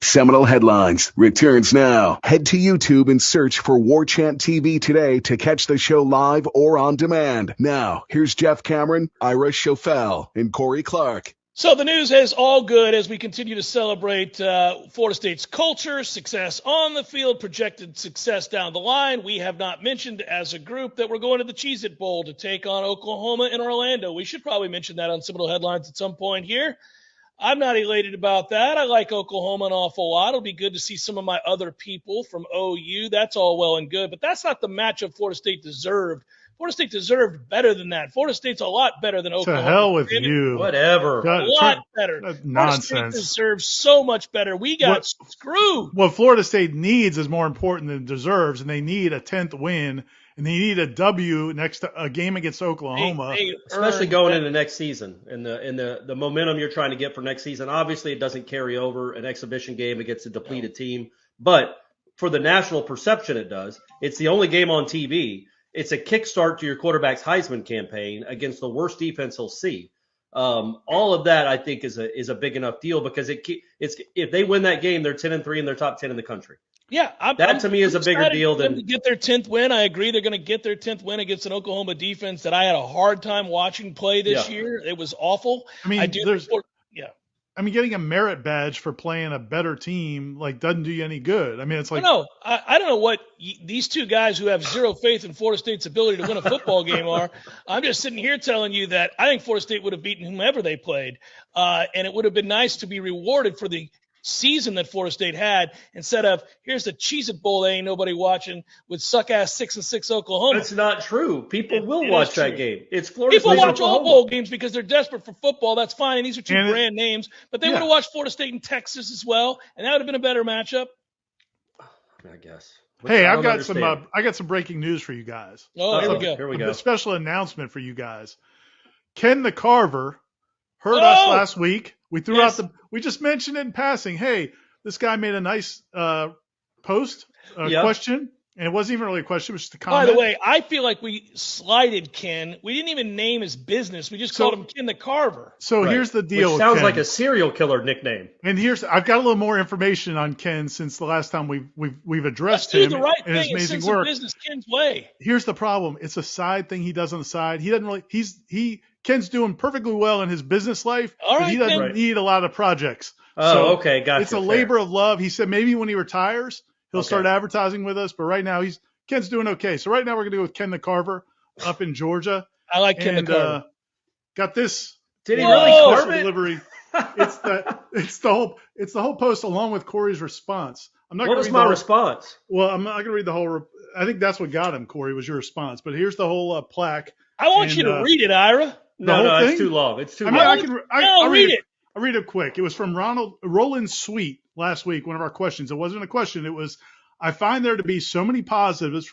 Seminole Headlines returns now. Head to YouTube and search for Warchant TV today to catch the show live or on demand. Now, here's Jeff Cameron, Ira Schofel, and Corey Clark. So the news is all good as we continue to celebrate Florida State's culture, success on the field, projected success down the line. We have not mentioned as a group that we're going to the Cheez-It Bowl to take on Oklahoma in Orlando. We should probably mention that on Seminole Headlines at some point here. I'm not elated about that. I like Oklahoma an awful lot. It'll be good to see some of my other people from OU. That's all well and good, but that's not the matchup Florida State deserved. Florida State deserved better than that. Florida State's a lot better than Oklahoma. To hell with you. Whatever. A lot better. That's Florida nonsense. State deserves so much better. We got screwed. What Florida State needs is more important than deserves, and they need a 10th win, and they need a W next to a game against Oklahoma. Especially going into next season and the momentum you're trying to get for next season. Obviously, it doesn't carry over an exhibition game against a depleted team, but for the national perception, it does. It's the only game on TV. It's a kickstart to your quarterback's Heisman campaign against the worst defense he'll see. All of that, I think, is a big enough deal because if they win that game, they're 10-3 and they're top 10 in the country. Yeah, that to me is a bigger deal than to get their 10th win. I agree they're going to get their 10th win against an Oklahoma defense that I had a hard time watching play this year. It was awful. I mean, getting a merit badge for playing a better team doesn't do you any good. I mean, it's like I don't know what these two guys who have zero faith in Florida State's ability to win a football game are. I'm just sitting here telling you that I think Florida State would have beaten whomever they played, and it would have been nice to be rewarded for the season that Florida State had instead of here's the Cheez-It Bowl that ain't nobody watching with suck-ass 6-6 Oklahoma. That's not true. People will watch that game. It's Florida People State, watch all Oklahoma. bowl games because they're desperate for football. That's fine. And these are two And brand names. But they would have watched Florida State and Texas as well, and that would have been a better matchup. I guess. Hey, I I've don't got understand. I got some breaking news for you guys. Oh, here we go. Here we go. A special announcement for you guys. Ken the Carver heard us last week. We threw out we just mentioned it in passing. Hey, this guy made a nice post, question. And it wasn't even really a question, it was just a comment. By the way, I feel like we slighted Ken. We didn't even name his business. We just called him Ken the Carver. So here's the deal. Which sounds Ken. like a serial killer nickname. And I've got a little more information on Ken since the last time we've addressed Let's him do the right and his thing and amazing send some work. business Ken's way. Here's the problem. It's a side thing he does on the side. He doesn't really Ken's doing perfectly well in his business life, All but right, he doesn't Ken. need a lot of projects. Oh, okay, gotcha. It's a labor of love. He said maybe when he retires, he'll start advertising with us, but right now Ken's doing okay. So right now we're going to go with Ken the Carver up in Georgia. I like Ken the Carver. Got this. Did he really carve special it? delivery. It's the whole post along with Corey's response. I'm not. What was my response? Well, I'm not going to read the whole. I think that's what got him, Corey, was your response. But here's the whole plaque. I want you to read it, Ira. No, it's too long. It's too long. I'll read it. I'll read it quick. It was from Roland Sweet last week, one of our questions. It wasn't a question. It was, I find there to be so many positives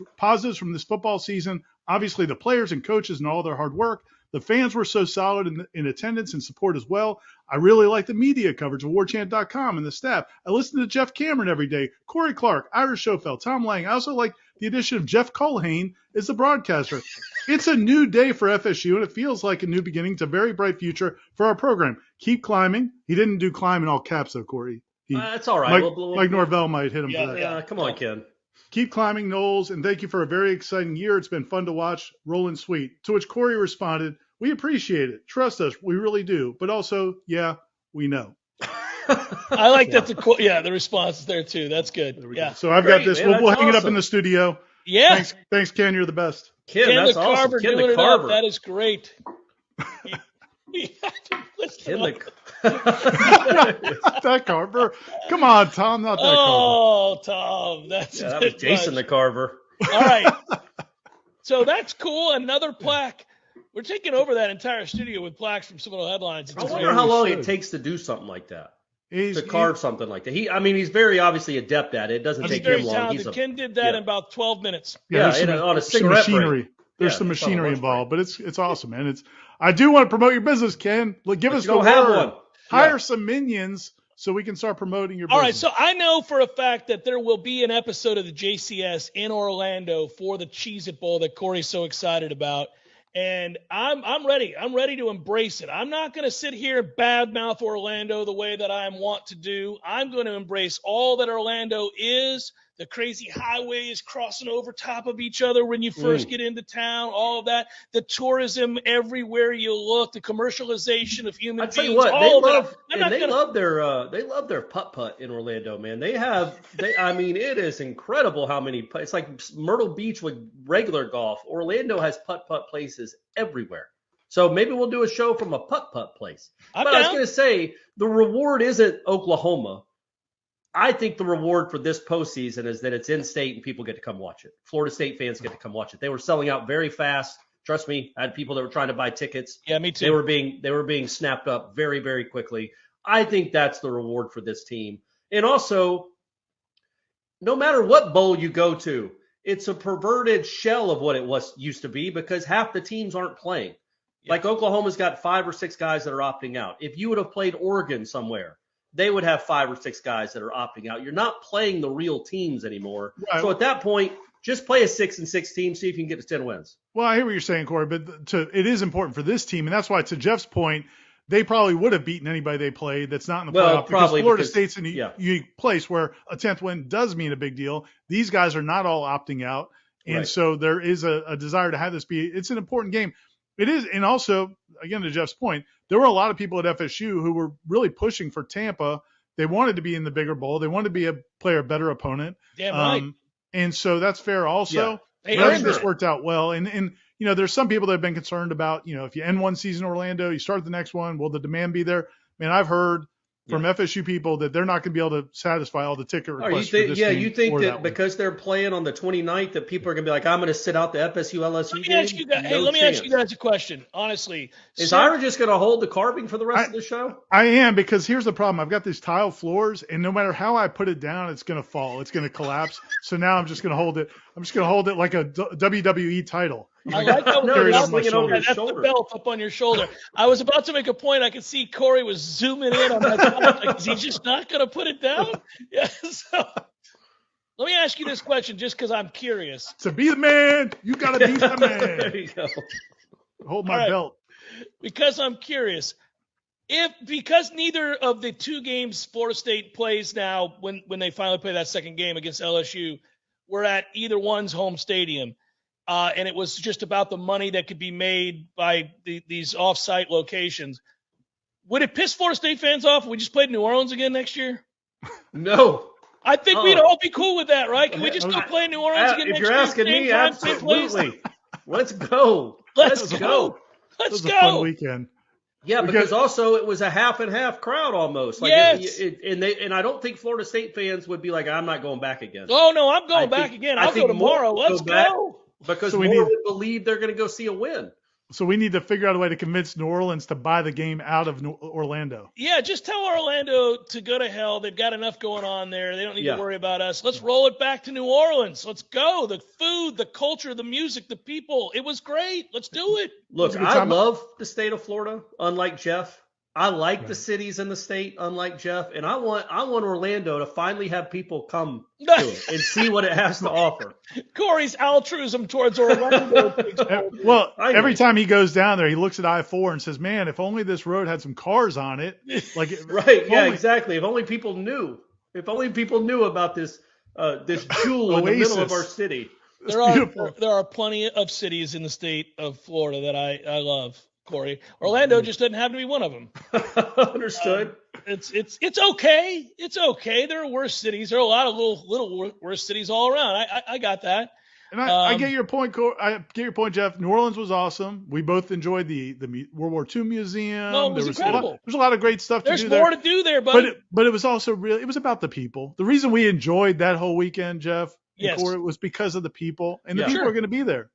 from this football season. Obviously, the players and coaches and all their hard work. The fans were so solid in attendance and support as well. I really like the media coverage of warchant.com and the staff. I listen to Jeff Cameron every day, Corey Clark, Ira Schofeld, Tom Lang. I also like the addition of Jeff Culhane as the broadcaster. It's a new day for FSU, and it feels like a new beginning. It's a very bright future for our program. Keep climbing. He didn't do climb in all caps, though, Corey. That's all right. Mike Norvell might hit him for that. Yeah, come on, Ken. Keep climbing, Noles, and thank you for a very exciting year. It's been fun to watch. Roland Sweet. To which Corey responded, we appreciate it. Trust us. We really do. But also, yeah, we know. I like that. The response is there, too. That's good. Yeah. So I've got this. We'll hang it up in the studio. Yeah. Thanks, Ken. You're the best. Ken, Ken that's the awesome. Carver Ken doing the it Carver. up. That is great. Ken the that Carver. Come on, Tom. Not that Carver. Oh, Tom. that was Jason the Carver. All right. So that's cool. Another plaque. We're taking over that entire studio with plaques from Seminole Headlines. I wonder how long it takes to do something like that. To carve something like that. He's very obviously adept at it. It doesn't take him long. Talented. Ken did that in about 12 minutes. On a cigarette break. There's some machinery involved, but it's awesome, man. I do want to promote your business, Ken. Give us the word. Hire some minions so we can start promoting your business. All right, so I know for a fact that there will be an episode of the JCS in Orlando for the Cheez-It Bowl that Corey's so excited about. And I'm ready. I'm ready to embrace it. I'm not going to sit here and badmouth Orlando the way that I am wont to do. I'm going to embrace all that Orlando is, the crazy highways crossing over top of each other when you first get into town, all of that, the tourism everywhere you look, the commercialization of human beings. I tell you what, they love their putt-putt in Orlando, man. It is incredible how many, it's like Myrtle Beach with regular golf. Orlando has putt-putt places everywhere. So maybe we'll do a show from a putt-putt place. I was going to say, the reward isn't Oklahoma. I think the reward for this postseason is that it's in state and people get to come watch it. Florida State fans get to come watch it. They were selling out very fast. Trust me, I had people that were trying to buy tickets. Yeah, me too. They were being snapped up very, very quickly. I think that's the reward for this team. And also, no matter what bowl you go to, it's a perverted shell of what it used to be because half the teams aren't playing. Yeah. Like Oklahoma's got 5 or 6 guys that are opting out. If you would have played Oregon somewhere, they would have 5 or 6 guys that are opting out. You're not playing the real teams anymore. Right. So at that point, just play a 6-6 team, see if you can get to 10 wins. Well, I hear what you're saying, Corey, but it is important for this team, and that's why, to Jeff's point, they probably would have beaten anybody they played that's not in the playoff. Probably because Florida State's in a unique place where a 10th win does mean a big deal. These guys are not all opting out, and so there is a desire to have this be. It's an important game. It is, and also, again, to Jeff's point, there were a lot of people at FSU who were really pushing for Tampa. They wanted to be in the bigger bowl. They wanted to play a better opponent. Damn right. And so that's fair also. Yeah. I think this worked out well. And there's some people that have been concerned about, if you end one season in Orlando, you start the next one, will the demand be there? Man, I've heard from FSU people that they're not going to be able to satisfy all the ticket requests. You think that because they're playing on the 29th that people are going to be like, I'm going to sit out the FSU LSU game? Let me ask you guys a question. Honestly, is Ira just going to hold the carving for the rest of the show? I am, because here's the problem. I've got these tile floors, and no matter how I put it down, it's going to fall. It's going to collapse. So now I'm just going to hold it. I'm just going to hold it like a WWE title. I like how that's the belt up on your shoulder. I was about to make a point. I could see Corey was zooming in on that. Like, is he just not going to put it down? Yeah. So let me ask you this question, just because I'm curious. To be the man, you got to be the man. There you go. Hold my belt. Because I'm curious. Because neither of the two games Florida State plays now, when they finally play that second game against LSU, we're at either one's home stadium. And it was just about the money that could be made by these off-site locations. Would it piss Florida State fans off if we just played New Orleans again next year? No. I think we'd all be cool with that, right? Can we just go play New Orleans again next year? If you're asking me, absolutely. Let's go. Let's go. Let's go. Fun weekend. Yeah, because also it was a half and half crowd almost. Like yes. And I don't think Florida State fans would be like, I'm not going back again. Oh, no, I'm going back again. I'll go tomorrow. Let's go. Because more would believe they're going to go see a win. So we need to figure out a way to convince New Orleans to buy the game out of Orlando. Yeah, just tell Orlando to go to hell. They've got enough going on there. They don't need to worry about us. Let's roll it back to New Orleans. Let's go. The food, the culture, the music, the people. It was great. Let's do it. Look, I love the state of Florida, unlike Jeff. I like the cities in the state, unlike Jeff, and I want Orlando to finally have people come to it and see what it has to offer. Corey's altruism towards Orlando. Well, every time he goes down there, he looks at I-4 and says, "Man, if only this road had some cars on it." Like right? Yeah, exactly. If only people knew. If only people knew about this jewel in the middle of our city. There are plenty of cities in the state of Florida that I love. Corey, Orlando just doesn't have to be one of them. Understood. It's okay. It's okay. There are worse cities. There are a lot of little worse cities all around. I got that. And I get your point. I get your point, Jeff. New Orleans was awesome. We both enjoyed the World War II museum. No, it was incredible. There's a lot of great stuff to do there. There's more to do there, buddy. But it was also it was about the people. The reason we enjoyed that whole weekend, Jeff, Corey, was because of the people, and the people are going to be there.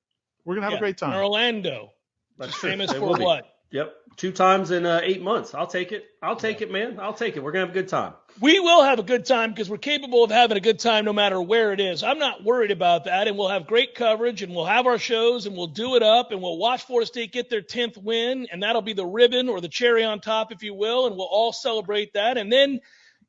We're going to have a great time. In Orlando. That's famous for what? Yep. 2 times in 8 months. I'll take it. I'll take it, man. I'll take it. We're going to have a good time. We will have a good time because we're capable of having a good time no matter where it is. I'm not worried about that. And we'll have great coverage and we'll have our shows and we'll do it up and we'll watch Florida State get their 10th win. And that'll be the ribbon or the cherry on top, if you will. And we'll all celebrate that. And then,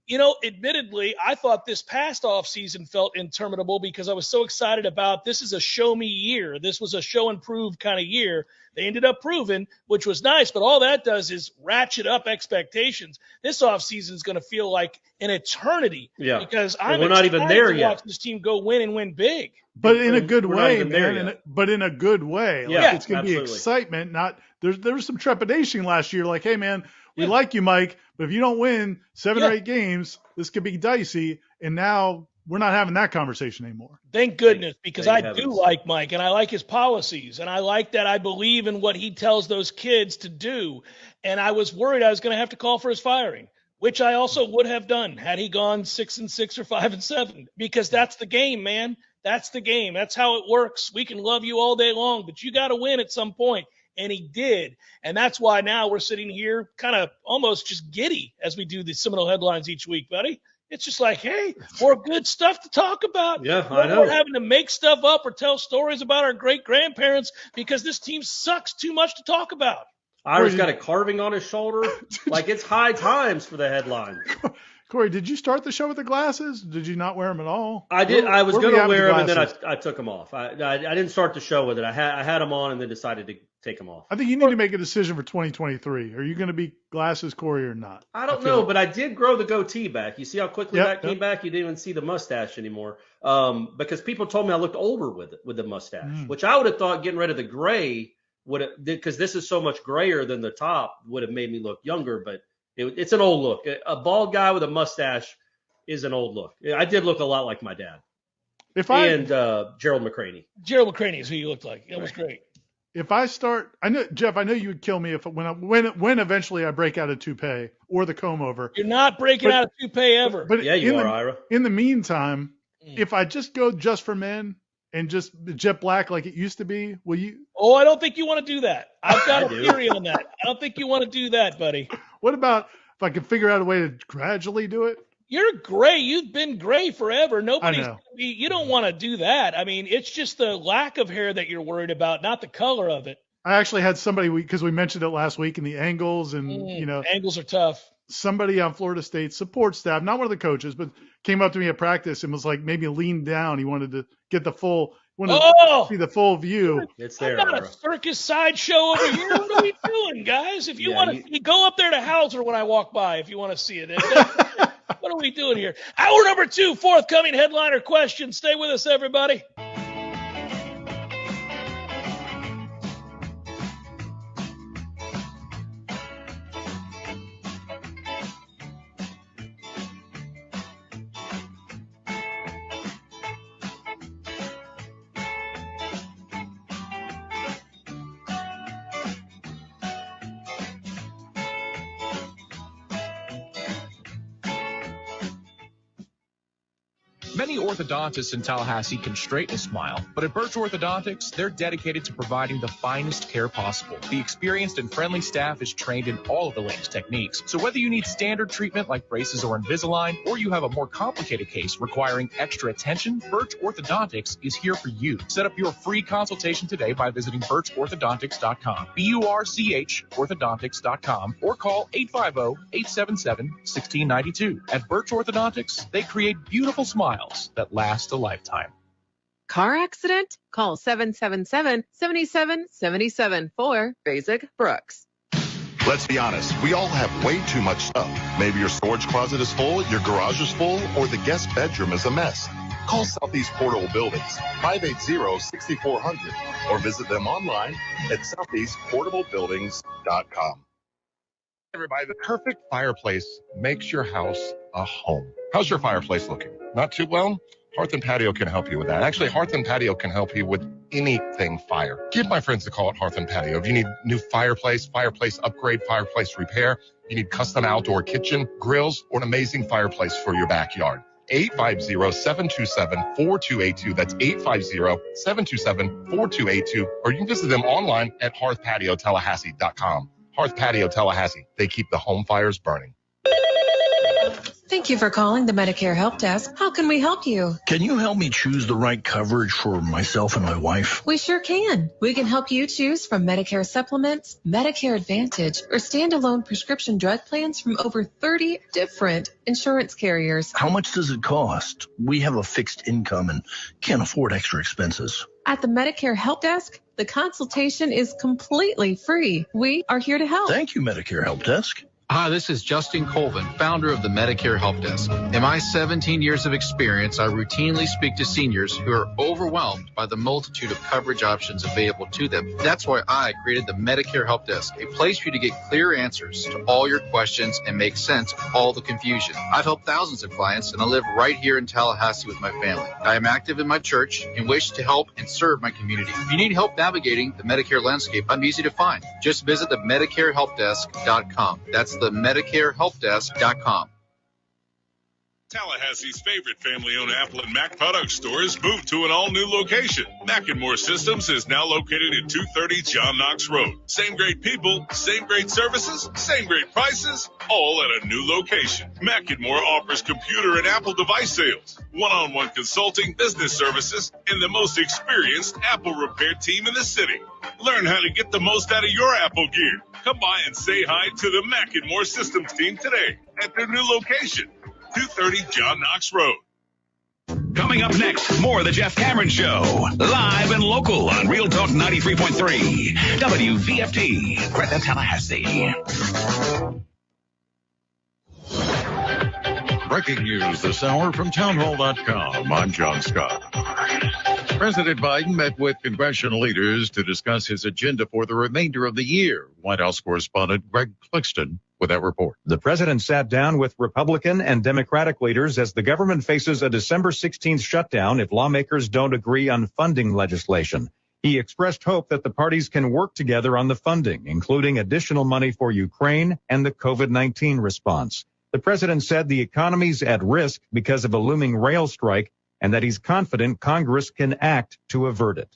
admittedly, I thought this past offseason felt interminable because I was so excited about this is a show me year. This was a show and prove kind of year. They ended up proving, which was nice, but all that does is ratchet up expectations. This offseason is going to feel like an eternity because we're not even there yet. Watch this team go win and win big. But in a good way, man. But in a good way. Like, it's going to be excitement. Not there was some trepidation last year. Like, hey, man, we like you, Mike, but if you don't win 7 or 8 games, this could be dicey. And now we're not having that conversation anymore. Thank goodness, because I do like Mike, and I like his policies, and I like that I believe in what he tells those kids to do. And I was worried I was going to have to call for his firing, which I also would have done had he gone 6-6 or 5-7, because that's the game, man. That's the game. That's how it works. We can love you all day long, but you got to win at some point. And he did. And that's why now we're sitting here kind of almost just giddy as we do the Seminole Headlines each week, buddy. It's just like, hey, more good stuff to talk about. Yeah, I know. We're having to make stuff up or tell stories about our great-grandparents because this team sucks too much to talk about. Ira's got a carving on his shoulder. Like, it's high times for the headline. Corey, did you start the show with the glasses? Did you not wear them at all? I did. I was going to wear them, and then I took them off. I didn't start the show with it. I had them on and then decided to take them off. I think you need to make a decision for 2023. Are you going to be glasses Corey or not? I don't know, but I did grow the goatee back. You see how quickly that came back? You didn't even see the mustache anymore. Because people told me I looked older with the mustache, which I would have thought getting rid of the gray because this is so much grayer than the top would have made me look younger, but it's an old look. A bald guy with a mustache is an old look. I did look a lot like my dad. Gerald McCraney. Gerald McCraney is who you looked like. It was great. If I start, I know, Jeff, I know you would kill me if when eventually I break out a toupee or the comb over. You're not breaking out a toupee ever. But Yeah, you are, Ira. In the meantime, if I just go just for men and just jet black like it used to be, will you? Oh, I don't think you want to do that. I've got a theory on that. I don't think you want to do that, buddy. What about if I can figure out a way to gradually do it? You're gray. You've been gray forever. Nobody's I know. gonna be, you don't want to do that. I mean, it's just the lack of hair that you're worried about, not the color of it. I actually had somebody, because we mentioned it last week, in the angles, and angles are tough. Somebody on Florida State support staff, not one of the coaches, but came up to me at practice and was like, maybe lean down. He wanted to get the full, see the full view. It's there. I've got a circus sideshow over here. What are we doing, guys? If you want to, go up there to Hauser when I walk by. If you want to see it. What are we doing here? Hour number 2, forthcoming headliner question. Stay with us, everybody. Many orthodontists in Tallahassee can straighten a smile, but at Birch Orthodontics, they're dedicated to providing the finest care possible. The experienced and friendly staff is trained in all of the latest techniques. So whether you need standard treatment like braces or Invisalign, or you have a more complicated case requiring extra attention, Birch Orthodontics is here for you. Set up your free consultation today by visiting birchorthodontics.com, BURCH orthodontics.com, or call 850-877-1692. At Birch Orthodontics, they create beautiful smiles that last a lifetime. Car accident? Call 777-7777 for Basic Brooks. Let's be honest, we all have way too much stuff. Maybe your storage closet is full, your garage is full, or the guest bedroom is a mess. Call Southeast Portable Buildings, 580-6400, or visit them online at southeastportablebuildings.com. Everybody, the perfect fireplace makes your house a home. How's your fireplace looking? Not too well? Hearth and Patio can help you with that. Actually, Hearth and Patio can help you with anything fire. Give my friends a call at Hearth and Patio. If you need new fireplace upgrade, fireplace repair, you need custom outdoor kitchen, grills, or an amazing fireplace for your backyard. 850-727-4282. That's 850-727-4282. Or you can visit them online at hearthpatiotallahassee.com. Hearth Patio Tallahassee. They keep the home fires burning. Thank you for calling the Medicare Help Desk. How can we help you? Can you help me choose the right coverage for myself and my wife? We sure can. We can help you choose from Medicare supplements, Medicare Advantage, or standalone prescription drug plans from over 30 different insurance carriers. How much does it cost? We have a fixed income and can't afford extra expenses. At the Medicare Help Desk, the consultation is completely free. We are here to help. Thank you, Medicare Help Desk. Hi, this is Justin Colvin, founder of the Medicare Help Desk. In my 17 years of experience, I routinely speak to seniors who are overwhelmed by the multitude of coverage options available to them. That's why I created the Medicare Help Desk, a place for you to get clear answers to all your questions and make sense of all the confusion. I've helped thousands of clients, and I live right here in Tallahassee with my family. I am active in my church and wish to help and serve my community. If you need help navigating the Medicare landscape, I'm easy to find. Just visit the MedicareHelpDesk.com. That's the MedicareHelpDesk.com. Tallahassee's favorite family-owned Apple and Mac product stores moved to an all-new location. Mac & More Systems is now located at 230 John Knox Road. Same great people, same great services, same great prices, all at a new location. Mac & More offers computer and Apple device sales, one-on-one consulting, business services, and the most experienced Apple repair team in the city. Learn how to get the most out of your Apple gear. Come by and say hi to the Mac & More Systems team today at their new location, 230 John Knox Road. Coming up next, more of the Jeff Cameron Show. Live and local on Real Talk 93.3. WVFT, Gretna, Tallahassee. Breaking news this hour from townhall.com. I'm John Scott. President Biden met with congressional leaders to discuss his agenda for the remainder of the year. White House correspondent Greg Cluxton with that report. The president sat down with Republican and Democratic leaders as the government faces a December 16th shutdown if lawmakers don't agree on funding legislation. He expressed hope that the parties can work together on the funding, including additional money for Ukraine and the COVID-19 response. The president said the economy's at risk because of a looming rail strike and that he's confident Congress can act to avert it.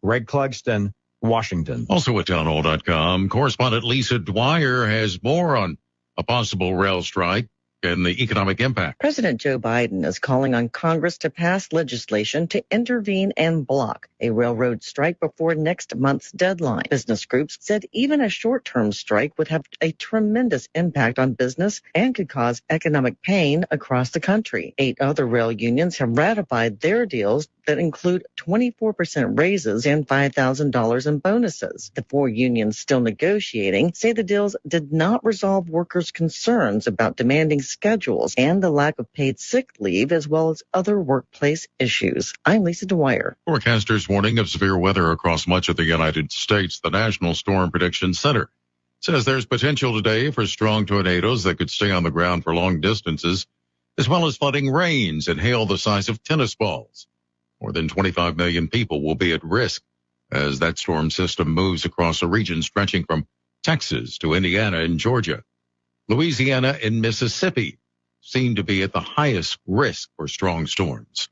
Greg Clugston, Washington. Also at townhall.com, correspondent Lisa Dwyer has more on a possible rail strike and the economic impact. President Joe Biden is calling on Congress to pass legislation to intervene and block a railroad strike before next month's deadline. Business groups said even a short-term strike would have a tremendous impact on business and could cause economic pain across the country. 8 other rail unions have ratified their deals that include 24% raises and $5,000 in bonuses. The 4 unions still negotiating say the deals did not resolve workers' concerns about demanding schedules and the lack of paid sick leave, as well as other workplace issues. I'm Lisa Dwyer. Forecasters warning of severe weather across much of the United States. The National Storm Prediction Center says there's potential today for strong tornadoes that could stay on the ground for long distances, as well as flooding rains and hail the size of tennis balls. More than 25 million people will be at risk as that storm system moves across a region stretching from Texas to Indiana and Georgia. Louisiana and Mississippi seem to be at the highest risk for strong storms.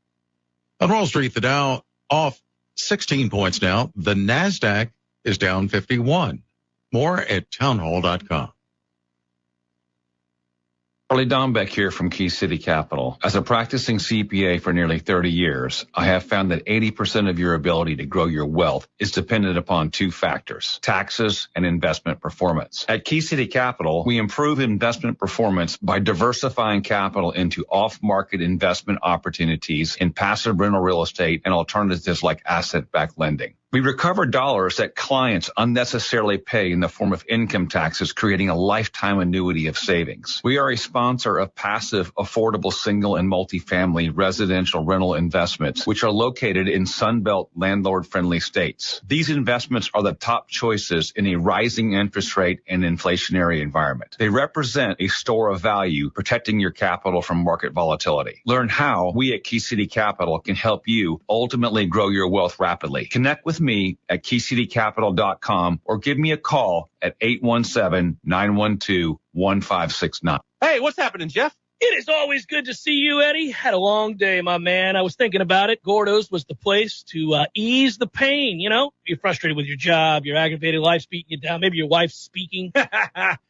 On Wall Street, the Dow off 16 points now. The NASDAQ is down 51. More at townhall.com. Charlie Dombeck here from Key City Capital. As a practicing CPA for nearly 30 years, I have found that 80% of your ability to grow your wealth is dependent upon 2 factors, taxes and investment performance. At Key City Capital, we improve investment performance by diversifying capital into off-market investment opportunities in passive rental real estate and alternatives like asset-backed lending. We recover dollars that clients unnecessarily pay in the form of income taxes, creating a lifetime annuity of savings. We are a sponsor of passive, affordable single and multifamily residential rental investments, which are located in Sunbelt landlord-friendly states. These investments are the top choices in a rising interest rate and inflationary environment. They represent a store of value, protecting your capital from market volatility. Learn how we at Key City Capital can help you ultimately grow your wealth rapidly. Connect with me at keycitycapital.com or give me a call at 817-912-1569. Hey, what's happening, Jeff? It is always good to see you, Eddie. Had a long day, my man. I was thinking about it. Gordo's was the place to ease the pain, you know? You're frustrated with your job. Your aggravated life's beating you down. Maybe your wife's speaking. Got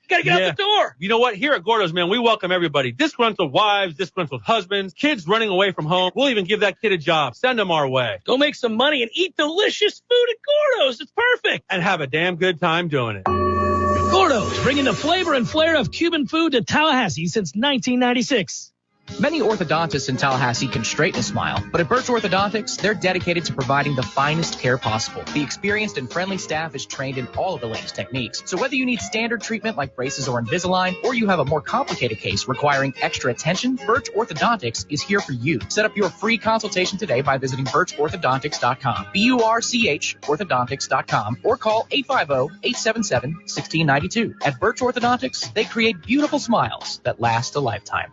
to get out the door. You know what? Here at Gordo's, man, we welcome everybody. Disgruntled wives, disgruntled husbands, kids running away from home. We'll even give that kid a job. Send them our way. Go make some money and eat delicious food at Gordo's. It's perfect. And have a damn good time doing it. Gordo's, bringing the flavor and flair of Cuban food to Tallahassee since 1996. Many orthodontists in Tallahassee can straighten a smile, but at Birch Orthodontics, they're dedicated to providing the finest care possible. The experienced and friendly staff is trained in all of the latest techniques. So whether you need standard treatment like braces or Invisalign, or you have a more complicated case requiring extra attention, Birch Orthodontics is here for you. Set up your free consultation today by visiting birchorthodontics.com, BURCH orthodontics.com, or call 850-877-1692. At Birch Orthodontics, they create beautiful smiles that last a lifetime.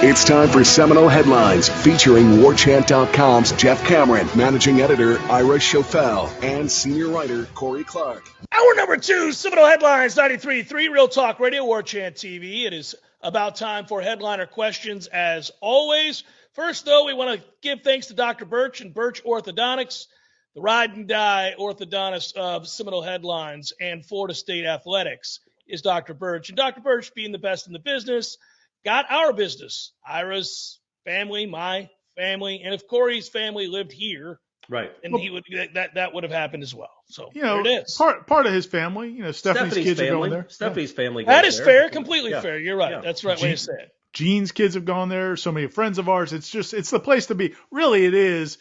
It's time for Seminole Headlines, featuring Warchant.com's Jeff Cameron, managing editor Ira Schofel, and senior writer Corey Clark. Hour number 2, Seminole Headlines, 93.3 Real Talk Radio, Warchant TV. It is about time for headliner questions, as always. First, though, we want to give thanks to Dr. Birch and Birch Orthodontics, the ride and die orthodontist of Seminole Headlines and Florida State Athletics is Dr. Birch. And Dr. Birch, being the best in the business, got our business, Ira's family, my family, and if Corey's family lived here, right, and he would that would have happened as well. So there it is. Part of his family, Stephanie's kids family. are going there. Stephanie's family. That goes is there. fair, completely Yeah. fair. You're right. Yeah. That's the right way to say it. Jean's kids have gone there. So many friends of ours. It's the place to be. Really, it is.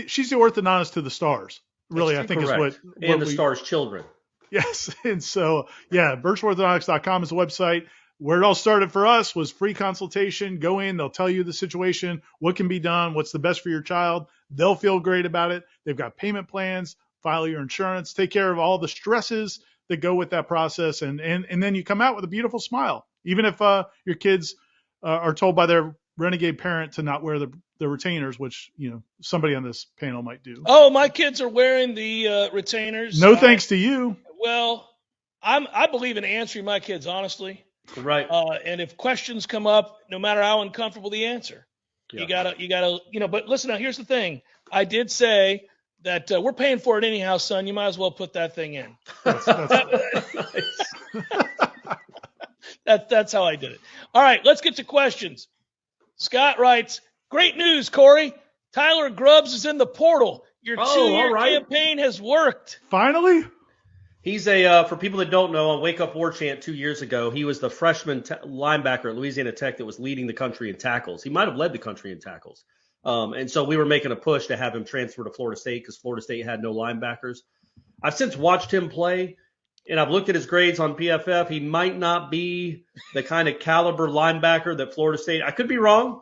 She's the orthodontist to the stars. Really, I think Correct. is what and the stars' children. Yes, and so birchorthodontics.com is the website. Where it all started for us was free consultation. Go in, they'll tell you the situation, what can be done, what's the best for your child. They'll feel great about it. They've got payment plans, file your insurance, take care of all the stresses that go with that process. And then you come out with a beautiful smile. Even if your kids are told by their renegade parent to not wear the retainers, which, somebody on this panel might do. Oh, my kids are wearing the retainers. No thanks to you. Well, I believe in answering my kids honestly. Right. And if questions come up, no matter how uncomfortable the answer, you gotta, but listen, now here's the thing. I did say that we're paying for it anyhow, son. You might as well put that thing in. That's how I did it. All right, let's get to questions. Scott writes, great news, Corey. Tyler Grubbs is in the portal. Your 2-year campaign has worked. Finally? He's for people that don't know, on Wake Up Warchant 2 years ago, he was the freshman linebacker at Louisiana Tech that was leading the country in tackles. He might have led the country in tackles. And so we were making a push to have him transfer to Florida State because Florida State had no linebackers. I've since watched him play, and I've looked at his grades on PFF. He might not be the kind of caliber linebacker that Florida State – I could be wrong.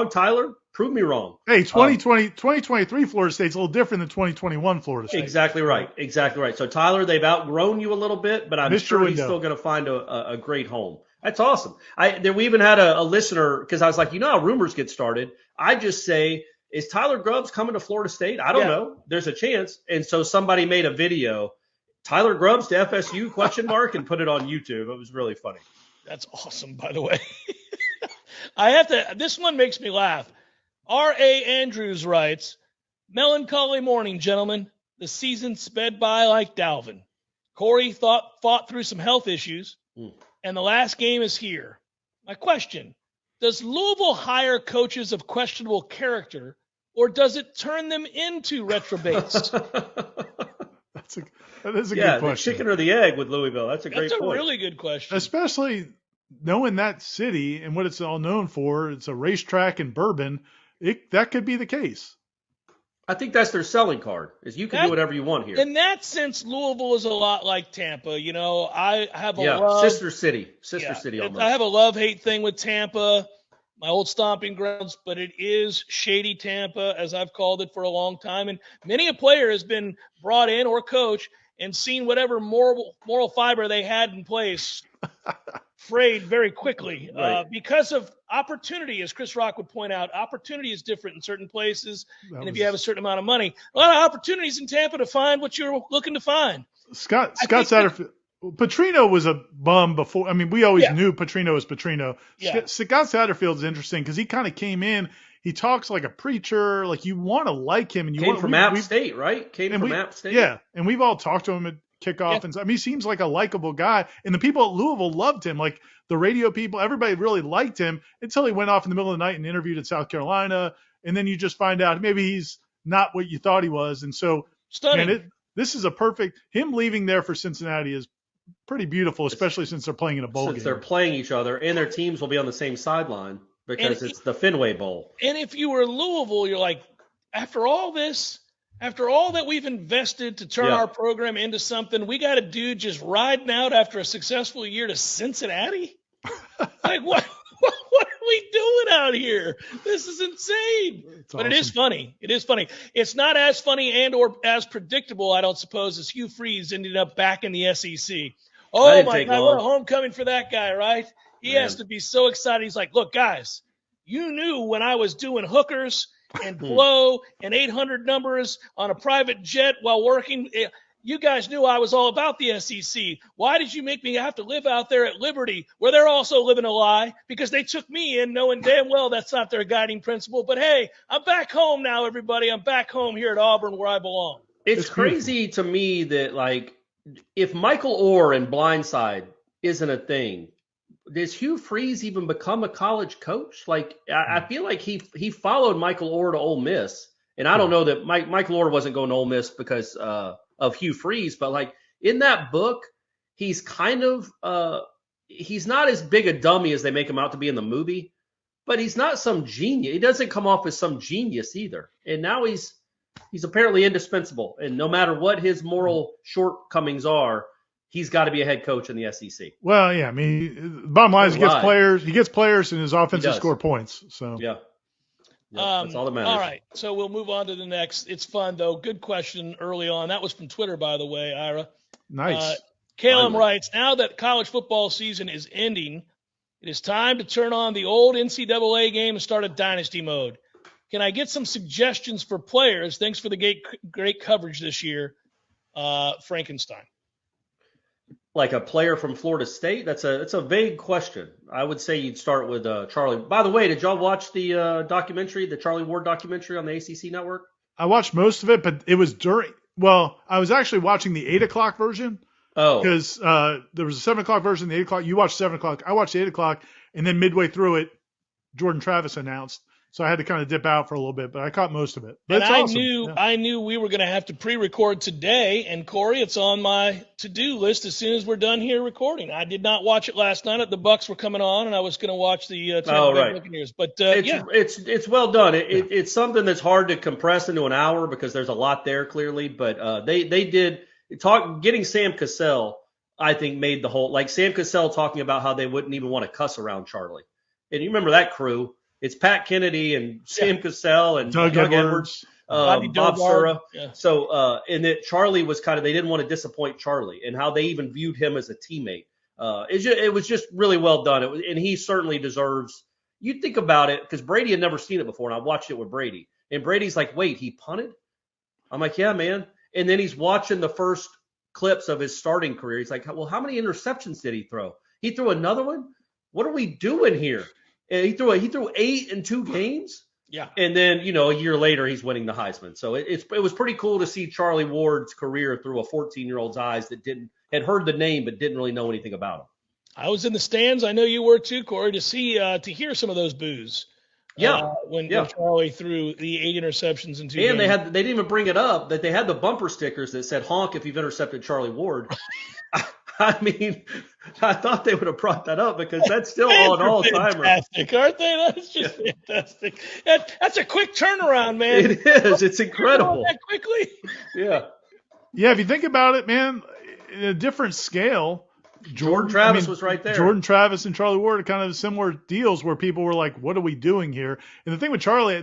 Tyler, prove me wrong. Hey, 2023 Florida State's a little different than 2021 Florida State. Exactly right. So, Tyler, they've outgrown you a little bit, but I'm sure he's still going to find a great home. That's awesome. We even had a listener, because I was like, how rumors get started. I just say, is Tyler Grubbs coming to Florida State? I don't know. There's a chance. And so somebody made a video, Tyler Grubbs to FSU, ? And put it on YouTube. It was really funny. That's awesome, by the way. This one makes me laugh. R.A. Andrews writes, melancholy morning, gentlemen. The season sped by like Dalvin. Corey fought through some health issues, and the last game is here. My question, does Louisville hire coaches of questionable character, or does it turn them into retrobates? That is a good question. The chicken or the egg with Louisville. That's a great point. That's a really good question. Especially knowing that city and what it's all known for. It's a racetrack and bourbon. That could be the case. I think that's their selling card, is you can do whatever you want here. In that sense, Louisville is a lot like Tampa. I have a sister city almost. I have a love-hate thing with Tampa, my old stomping grounds, but it is shady Tampa, as I've called it for a long time. And many a player has been brought in or coach and seen whatever moral fiber they had in place frayed very quickly because of opportunity, as Chris Rock would point out. Opportunity is different in certain places, if you have a certain amount of money. A lot of opportunities in Tampa to find what you're looking to find. Scott Satterfield. Petrino was a bum before. I mean, we always knew Petrino was Petrino. Yeah. Scott Satterfield is interesting because he kind of came in. He talks like a preacher. Like you want to like him, and came from App State, right? App State. Yeah, and we've all talked to him at kickoff, and he seems like a likable guy. And the people at Louisville loved him. Like the radio people, everybody really liked him until he went off in the middle of the night and interviewed at South Carolina. And then you just find out maybe he's not what you thought he was. And so, this is a perfect. Him leaving there for Cincinnati is pretty beautiful, especially since they're playing in a bowl game. Since they're playing each other, and their teams will be on the same sideline because it's the Fenway Bowl. And if you were Louisville, you're like, after all that we've invested to turn our program into something, we got a dude just riding out after a successful year to Cincinnati? Like, what are we doing out here? This is insane. But awesome. It is funny. It is funny. It's not as funny and or as predictable, I don't suppose, as Hugh Freeze ended up back in the SEC. Oh, my God, what a homecoming for that guy, right? He has to be so excited. He's like, look, guys, you knew when I was doing hookers and blow and 800 numbers on a private jet while working, you guys knew I was all about the SEC. Why did you make me have to live out there at Liberty where they're also living a lie? Because they took me in knowing damn well that's not their guiding principle. But, hey, I'm back home now, everybody. I'm back home here at Auburn where I belong. It's crazy to me that, like, if Michael Orr and Blindside isn't a thing, does Hugh Freeze even become a college coach? Like, I feel like he followed Michael Orr to Ole Miss. And I don't know that Michael Orr wasn't going to Ole Miss because of Hugh Freeze, but like in that book, he's kind of he's not as big a dummy as they make him out to be in the movie, but he's not some genius. He doesn't come off as some genius either. And now he's apparently indispensable. And no matter what his moral shortcomings are, he's got to be a head coach in the SEC. Well, yeah, I mean, bottom line is he gets players and his offensive score points. So yeah. That's all that matters. All right, so we'll move on to the next. It's fun, though. Good question early on. That was from Twitter, by the way, Ira. Nice. Caleb writes, now that college football season is ending, It is time to turn on the old NCAA game and start a dynasty mode. Can I get some suggestions for players? Thanks for the great coverage this year, Frankenstein. Like a player from Florida State? It's a vague question. I would say you'd start with Charlie. By the way, did y'all watch the documentary, the Charlie Ward documentary on the ACC network? I watched most of it, but it was I was actually watching the 8 o'clock version. Oh. Because there was a 7 o'clock version, the 8 o'clock. You watched 7 o'clock. I watched the 8 o'clock, and then midway through it, Jordan Travis announced. So I had to kind of dip out for a little bit, but I caught most of it. But and it's awesome. I knew we were going to have to pre-record today, and Corey, it's on my to-do list as soon as we're done here recording. I did not watch it last night. The Bucks were coming on, and I was going to watch the Tampa Bay Buccaneers. But it's well done. It's something that's hard to compress into an hour because there's a lot there clearly. But they did getting Sam Cassell. I think made the whole Sam Cassell talking about how they wouldn't even want to cuss around Charlie, and you remember that crew. It's Pat Kennedy and Sam Cassell and Doug Edwards, Bob Sura. Yeah. So, and that Charlie was they didn't want to disappoint Charlie and how they even viewed him as a teammate. It was just really well done. And he certainly deserves, you think about it, because Brady had never seen it before. And I watched it with Brady and Brady's like, wait, he punted? I'm like, yeah, man. And then he's watching the first clips of his starting career. He's like, well, how many interceptions did he throw? He threw another one. What are we doing here? And he threw 8 in 2 games. Yeah. And then, a year later, he's winning the Heisman. So it was pretty cool to see Charlie Ward's career through a 14-year-old's eyes that had heard the name but didn't really know anything about him. I was in the stands. I know you were too, Corey, to hear some of those boos. Yeah. When Charlie threw the 8 interceptions in 2 games. And they didn't even bring it up that they had the bumper stickers that said honk if you've intercepted Charlie Ward. I mean, I thought they would have brought that up because that's still an all-timer. Fantastic, aren't they? That's just fantastic. That's a quick turnaround, man. It is. It's incredible. That quickly. Yeah. Yeah, if you think about it, man, in a different scale, Jordan Travis was right there. Jordan Travis and Charlie Ward are kind of similar deals where people were like, what are we doing here? And the thing with Charlie,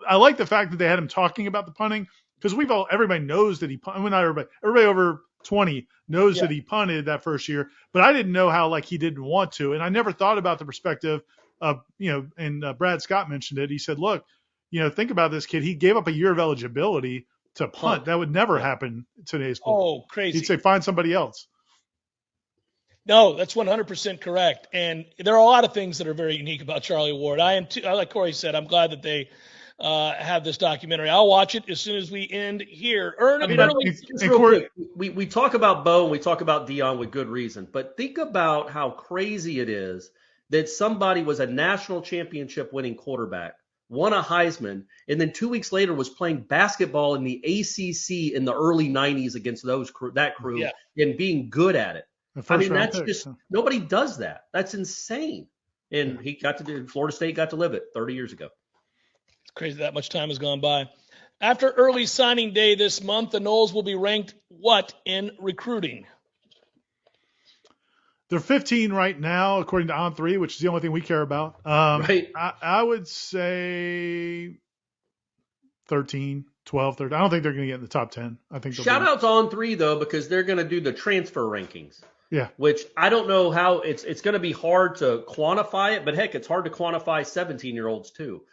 I like the fact that they had him talking about the punting because everybody knows that he punted. Well, not everybody over 20 knows that he punted that first year, but I didn't know how he didn't want to. And I never thought about the perspective of, and Brad Scott mentioned it. He said, look, think about this kid. He gave up a year of eligibility to punt. That would never happen in today's football. Oh, crazy. He'd say, find somebody else. No, that's 100% correct. And there are a lot of things that are very unique about Charlie Ward. Like Corey said, I'm glad that they have this documentary. I'll watch it as soon as we end here. Just real quick, we talk about Bo and we talk about Deion with good reason, but think about how crazy it is that somebody was a national championship winning quarterback, won a Heisman, and then 2 weeks later was playing basketball in the ACC in the early 90s against that crew and being good at it. Nobody does that. That's insane. And Florida State got to live it 30 years ago. It's crazy that much time has gone by. After early signing day this month, the Noles will be ranked what in recruiting? They're 15 right now, according to On3, which is the only thing we care about. Right. I would say 13, 12, 13. I don't think they're going to get in the top 10. I think shout out to On3 though, because they're going to do the transfer rankings. Yeah. Which I don't know how it's going to be hard to quantify it, but heck, it's hard to quantify 17-year-olds too.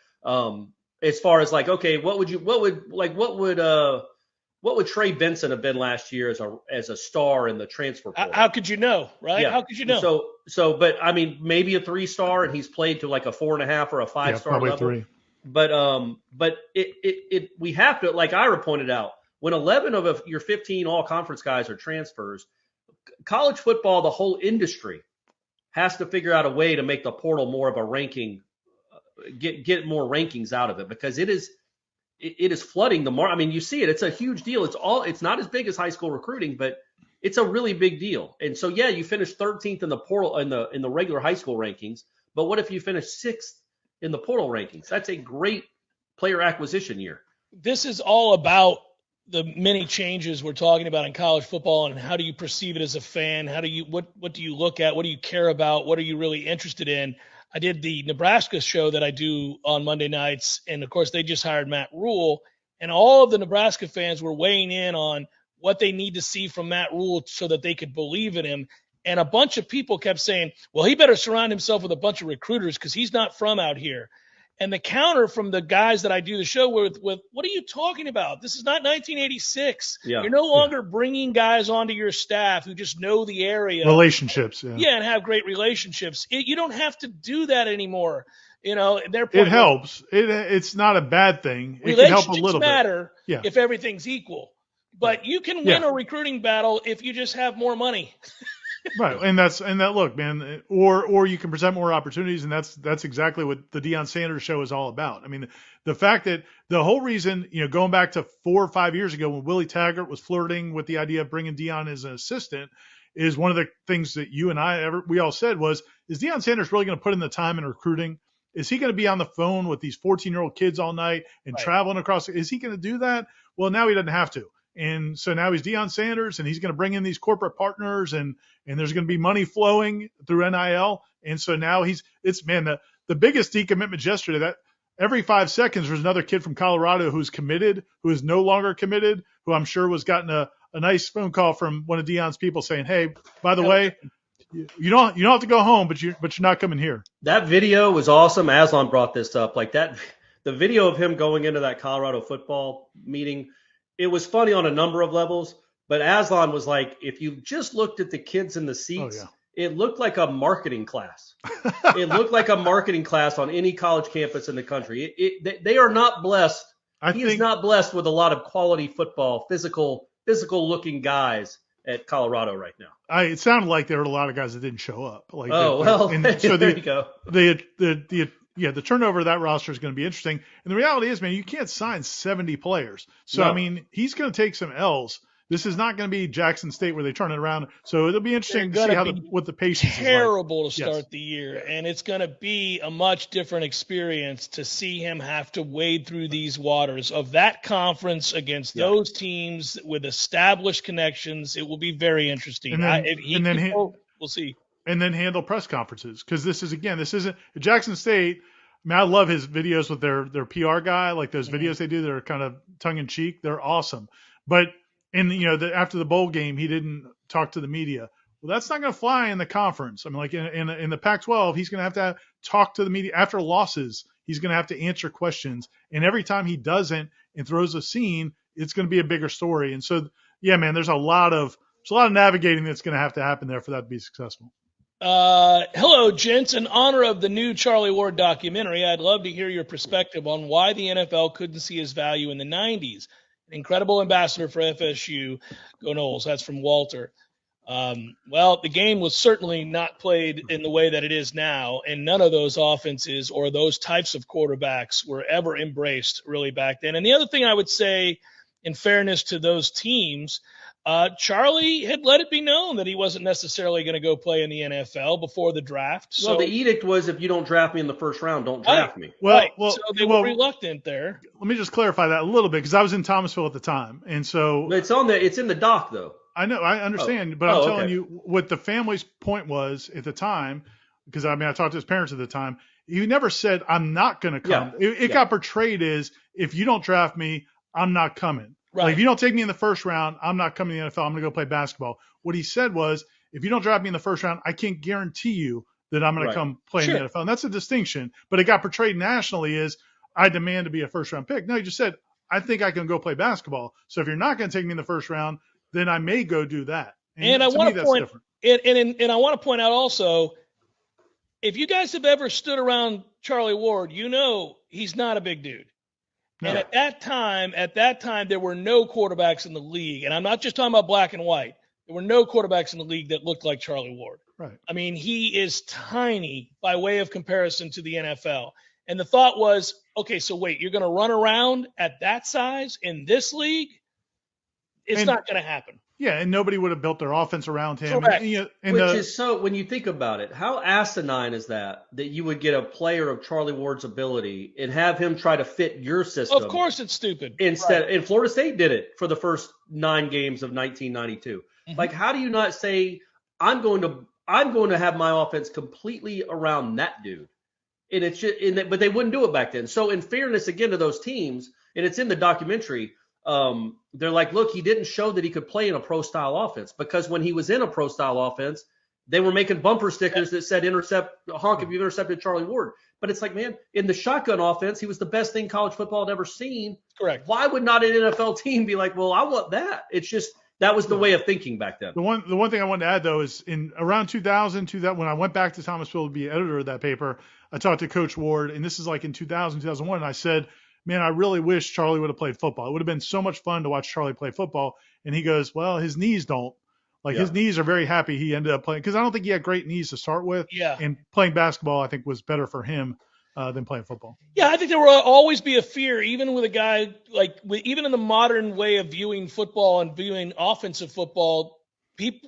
As far as what would Trey Benson have been last year as a star in the transfer portal? How could you know, right? Yeah. How could you know? But I mean, maybe a 3-star, and he's played to a 4.5 or a 5-star level. 3. But we have to, like Ira pointed out, when 11 of your 15 all-conference guys are transfers, college football, the whole industry has to figure out a way to make the portal more of a ranking. Get more rankings out of it because it is flooding the market. I mean, you see it. It's a huge deal. It's not as big as high school recruiting, but it's a really big deal. And so, yeah, you finished 13th in the portal in the regular high school rankings. But what if you finish 6th in the portal rankings? That's a great player acquisition year. This is all about the many changes we're talking about in college football and how do you perceive it as a fan? What do you look at? What do you care about? What are you really interested in? I did the Nebraska show that I do on Monday nights, and, of course, they just hired Matt Rule, and all of the Nebraska fans were weighing in on what they need to see from Matt Rule so that they could believe in him. And a bunch of people kept saying, well, he better surround himself with a bunch of recruiters because he's not from out here. And the counter from the guys that I do the show with, what are you talking about? This is not 1986. Yeah. You're no longer bringing guys onto your staff who just know the area. Relationships. Yeah, and have great relationships. You don't have to do that anymore. You know, it helps. It's not a bad thing. It can help a little matter bit. If everything's equal. But you can win a recruiting battle if you just have more money. Right, and that look, man, or you can present more opportunities, and that's exactly what the Deion Sanders show is all about. I mean, the fact that the whole reason, going back to 4 or 5 years ago when Willie Taggart was flirting with the idea of bringing Deion as an assistant, is one of the things that you and we all said was, is Deion Sanders really going to put in the time in recruiting? Is he going to be on the phone with these 14-year-old kids all night and traveling across? Is he going to do that? Well, now he doesn't have to. And so now he's Deion Sanders, and he's going to bring in these corporate partners, and there's going to be money flowing through NIL. And so now the biggest decommitment yesterday, that every 5 seconds there's another kid from Colorado who's committed, who is no longer committed, who I'm sure was gotten a nice phone call from one of Deion's people saying, hey, by the way, you don't have to go home, but you're not coming here. That video was awesome. Aslan brought this up. Like that, the video of him going into that Colorado football meeting, it was funny on a number of levels, but Aslan was like, if you just looked at the kids in the seats, it looked like a marketing class. It looked like a marketing class on any college campus in the country. They are not blessed. He is not blessed with a lot of quality football, physical looking guys at Colorado right now. It sounded like there were a lot of guys that didn't show up. Like, so there you go. The turnover of that roster is going to be interesting. And the reality is, man, you can't sign 70 players. So, No. I mean, he's going to take some L's. This is not going to be Jackson State where they turn it around. So it'll be interesting to see what the patience is like. Terrible to start the year, and it's going to be a much different experience to see him have to wade through these waters of that conference against those teams with established connections. It will be very interesting. We'll see. And then handle press conferences, because this isn't Jackson State. I mean, I love his videos with their PR guy, like those videos they do that are kind of tongue in cheek. They're awesome. But after the bowl game, he didn't talk to the media. Well, that's not going to fly in the conference. I mean, like in the Pac-12, he's going to have to talk to the media after losses. He's going to have to answer questions, and every time he doesn't and throws a scene, it's going to be a bigger story. And so, yeah, man, there's a lot of navigating that's going to have to happen there for that to be successful. Hello, gents. In honor of the new Charlie Ward documentary, I'd love to hear your perspective on why the NFL couldn't see his value in the 90s. An incredible ambassador for FSU. Go Noles. That's from Walter. Well, the game was certainly not played in the way that it is now, and none of those offenses or those types of quarterbacks were ever embraced really back then. And the other thing I would say, in fairness to those teams, Charlie had let it be known that he wasn't necessarily going to go play in the NFL before the draft. So the edict was, if you don't draft me in the first round, don't draft me. So they were reluctant there. Let me just clarify that a little bit, because I was in Thomasville at the time, and so it's in the doc though. I know, I understand, but I'm telling you what the family's point was at the time, because I talked to his parents at the time. He never said, "I'm not going to come." Yeah. It got portrayed as, if you don't draft me, I'm not coming. Right. Like, if you don't take me in the first round, I'm not coming to the NFL. I'm going to go play basketball. What he said was, if you don't draft me in the first round, I can't guarantee you that I'm going to come play in the NFL. And that's a distinction. But it got portrayed nationally as, I demand to be a first-round pick. No, he just said, I think I can go play basketball. So if you're not going to take me in the first round, then I may go do that. And I want to point, and I want to point out also, if you guys have ever stood around Charlie Ward, you know he's not a big dude. No. And at that time, there were no quarterbacks in the league. And I'm not just talking about black and white. There were no quarterbacks in the league that looked like Charlie Ward. Right. I mean, he is tiny by way of comparison to the NFL. And the thought was, okay, so wait, you're going to run around at that size in this league? It's not going to happen. Yeah, and nobody would have built their offense around him. Correct. Which is so, when you think about it, how asinine is that you would get a player of Charlie Ward's ability and have him try to fit your system? Of course it's stupid. And Florida State did it for the first 9 games of 1992. Mm-hmm. Like, how do you not say, I'm going to have my offense completely around that dude? And it's just, but they wouldn't do it back then. So in fairness, again, to those teams, and it's in the documentary, they're like, look, he didn't show that he could play in a pro-style offense, because when he was in a pro-style offense, they were making bumper stickers that said honk if you've intercepted Charlie Ward. But it's like, man, in the shotgun offense, he was the best thing college football had ever seen. Correct. Why would not an NFL team be like, well, I want that? It's just that was the way of thinking back then. The one thing I wanted to add, though, is in around 2000, when I went back to Thomasville to be editor of that paper, I talked to Coach Ward, and this is like in 2000, 2001, and I said, man, I really wish Charlie would have played football. It would have been so much fun to watch Charlie play football. And he goes, well, his knees don't. His knees are very happy he ended up playing, because I don't think he had great knees to start with. Yeah. And playing basketball, I think, was better for him than playing football. Yeah, I think there will always be a fear, even with a guy even in the modern way of viewing football and viewing offensive football,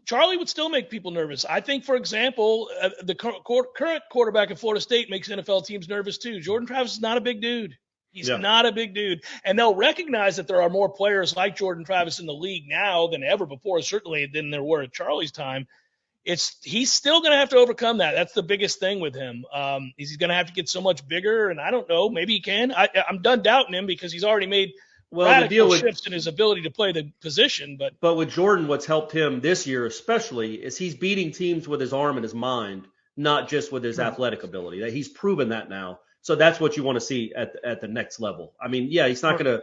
Charlie would still make people nervous. I think, for example, the current quarterback at Florida State makes NFL teams nervous too. Jordan Travis is not a big dude. He's not a big dude. And they'll recognize that there are more players like Jordan Travis in the league now than ever before, certainly than there were at Charlie's time. He's still going to have to overcome that. That's the biggest thing with him. He's going to have to get so much bigger, and I don't know. Maybe he can. I'm done doubting him because he's already made radical shifts in his ability to play the position. But with Jordan, what's helped him this year especially is he's beating teams with his arm and his mind, not just with his athletic ability. He's proven that now. So that's what you want to see at the next level. I mean, yeah, he's not gonna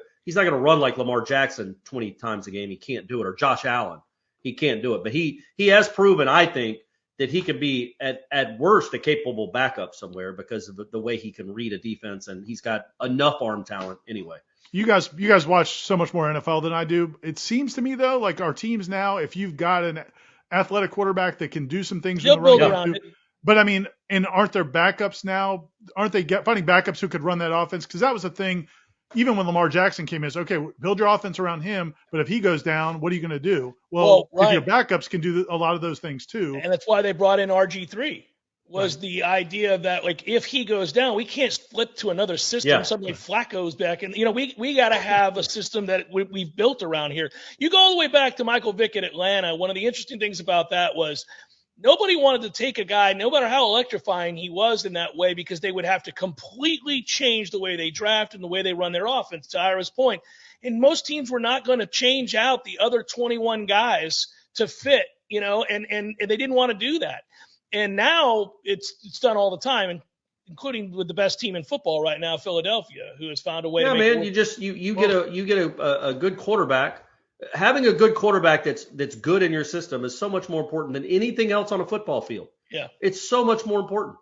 run like Lamar Jackson 20 times a game. He can't do it, or Josh Allen. He can't do it. But he has proven, I think, that he can be at worst a capable backup somewhere because of the way he can read a defense, and he's got enough arm talent anyway. You guys watch so much more NFL than I do. It seems to me, though, like our teams now, if you've got an athletic quarterback that can do some things in the run game, but I mean, and aren't there backups now? Aren't they finding backups who could run that offense? Because that was the thing. Even when Lamar Jackson came in, it's okay, build your offense around him, but if he goes down, what are you going to do? Well, if your backups can do a lot of those things too. And that's why they brought in RG3, was the idea that, like, if he goes down, we can't flip to another system. Yeah. Suddenly Flacco's back. And, we got to have a system that we've built around here. You go all the way back to Michael Vick at Atlanta. One of the interesting things about that was nobody wanted to take a guy, no matter how electrifying he was in that way, because they would have to completely change the way they draft and the way they run their offense, to Ira's point. And most teams were not going to change out the other 21 guys to fit, and they didn't want to do that. And now it's done all the time, and including with the best team in football right now, Philadelphia, who has found a way to make it work. You get a good quarterback. Having a good quarterback that's good in your system is so much more important than anything else on a football field. Yeah, it's so much more important.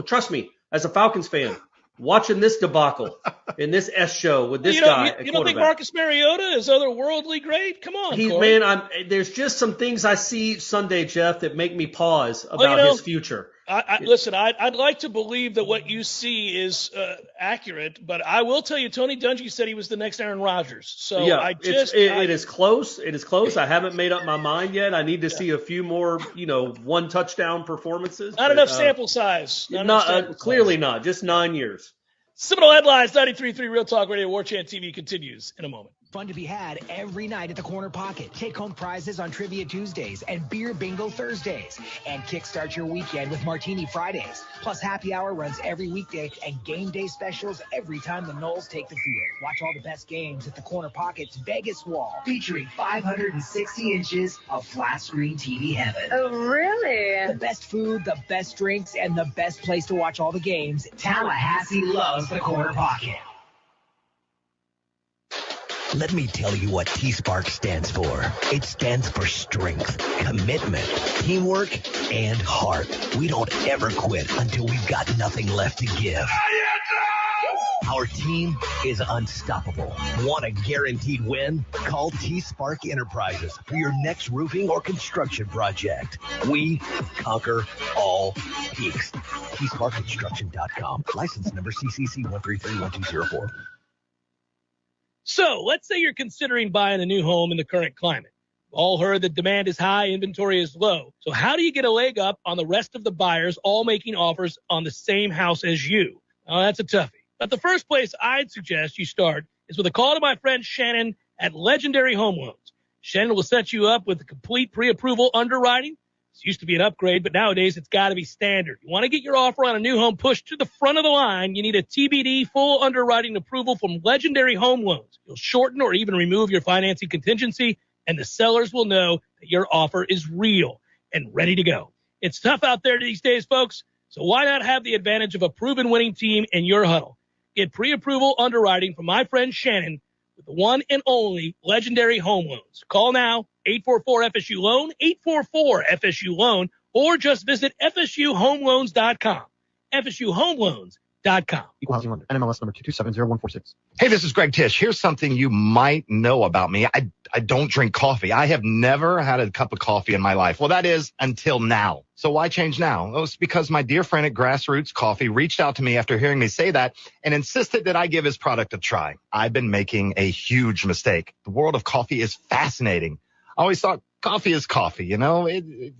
Trust me, as a Falcons fan, watching this debacle in this show with this guy. You don't think Marcus Mariota is otherworldly great? Come on, there's just some things I see Sunday, Jeff, that make me pause about his future. Listen, I'd like to believe that what you see is accurate, but I will tell you, Tony Dungy said he was the next Aaron Rodgers. So yeah, it is close. It is close. I haven't made up my mind yet. I need to see a few more, one touchdown performances. Not enough sample size. Clearly not. Just 9 years. Seminole Headlines, 93.3 Real Talk Radio, Warchant TV continues in a moment. Fun to be had every night at the Corner Pocket. Take home prizes on Trivia Tuesdays and Beer Bingo Thursdays. And kickstart your weekend with Martini Fridays. Plus, happy hour runs every weekday and game day specials every time the Noles take the field. Watch all the best games at the Corner Pocket's Vegas wall, featuring 560 inches of flat screen TV heaven. Oh, really? The best food, the best drinks, and the best place to watch all the games. Tallahassee loves the Corner Pocket. Let me tell you what T-Spark stands for. It stands for strength, commitment, teamwork, and heart. We don't ever quit until we've got nothing left to give. Our team is unstoppable. Want a guaranteed win? Call T-Spark Enterprises for your next roofing or construction project. We conquer all peaks. TSparkConstruction.com. License number CCC 1331204. So let's say you're considering buying a new home in the current climate. All heard that demand is high, inventory is low. So how do you get a leg up on the rest of the buyers all making offers on the same house as you? Oh, that's a toughie. But the first place I'd suggest you start is with a call to my friend Shannon at Legendary Home Loans. Shannon will set you up with a complete pre-approval underwriting. This used to be an upgrade, but nowadays it's got to be standard. You want to get your offer on a new home pushed to the front of the line, you need a TBD full underwriting approval from Legendary Home Loans. You'll shorten or even remove your financing contingency, and the sellers will know that your offer is real. and ready to go. It's tough out there these days, folks, so why not have the advantage of a proven winning team in your huddle? Get pre-approval underwriting from my friend Shannon with the one and only legendary home loans. Call now, 844-FSU-LOAN, 844-FSU-LOAN, or just visit FSUHomeLoans.com. FSUHomeLoans.com. Equal housing lender. NMLS number 2270146. Hey, this is Greg Tish. Here's something you might know about me. I don't drink coffee. I have never had a cup of coffee in my life. Well, that is until now. So why change now? Well, it's because my dear friend at Grassroots Coffee reached out to me after hearing me say that and insisted that I give his product a try. I've been making a huge mistake. The world of coffee is fascinating. I always thought coffee is coffee, you know?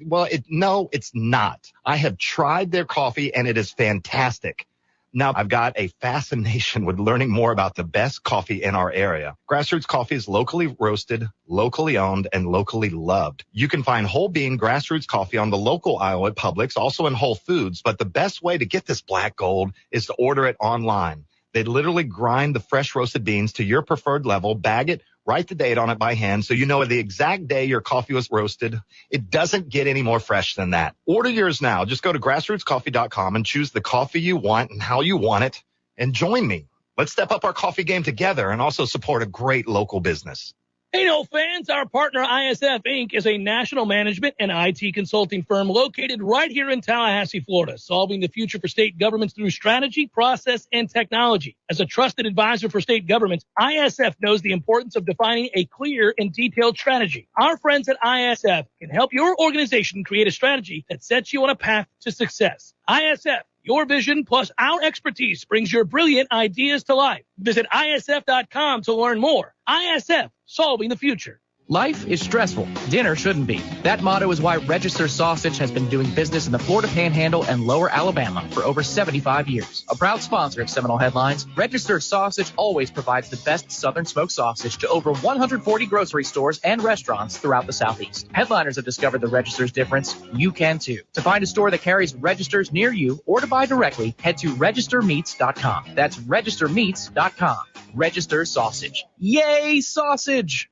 No, it's not. I have tried their coffee and it is fantastic. Now, I've got a fascination with learning more about the best coffee in our area. Grassroots Coffee is locally roasted, locally owned, and locally loved. You can find whole bean Grassroots Coffee on the local aisle at Publix, also in Whole Foods. But the best way to get this black gold is to order it online. They literally grind the fresh roasted beans to your preferred level, bag it, write the date on it by hand so you know the exact day your coffee was roasted. It doesn't get any more fresh than that. Order yours now. Just go to grassrootscoffee.com and choose the coffee you want and how you want it, and join me. Let's step up our coffee game together and also support a great local business. Hey, Nole fans, our partner ISF Inc. is a national management and IT consulting firm located right here in Tallahassee, Florida, solving the future for state governments through strategy, process, and technology. As a trusted advisor for state governments, ISF knows the importance of defining a clear and detailed strategy. Our friends at ISF can help your organization create a strategy that sets you on a path to success. ISF, your vision plus our expertise brings your brilliant ideas to life. Visit ISF.com to learn more. ISF, solving the future. Life is stressful. Dinner shouldn't be. That motto is why Register Sausage has been doing business in the Florida Panhandle and Lower Alabama for over 75 years. A proud sponsor of Seminole Headlines, Registered Sausage always provides the best Southern smoked sausage to over 140 grocery stores and restaurants throughout the Southeast. Headliners have discovered the Register's difference. You can too. To find a store that carries Registers near you or to buy directly, head to registermeats.com. That's registermeats.com. Register Sausage. Yay, sausage!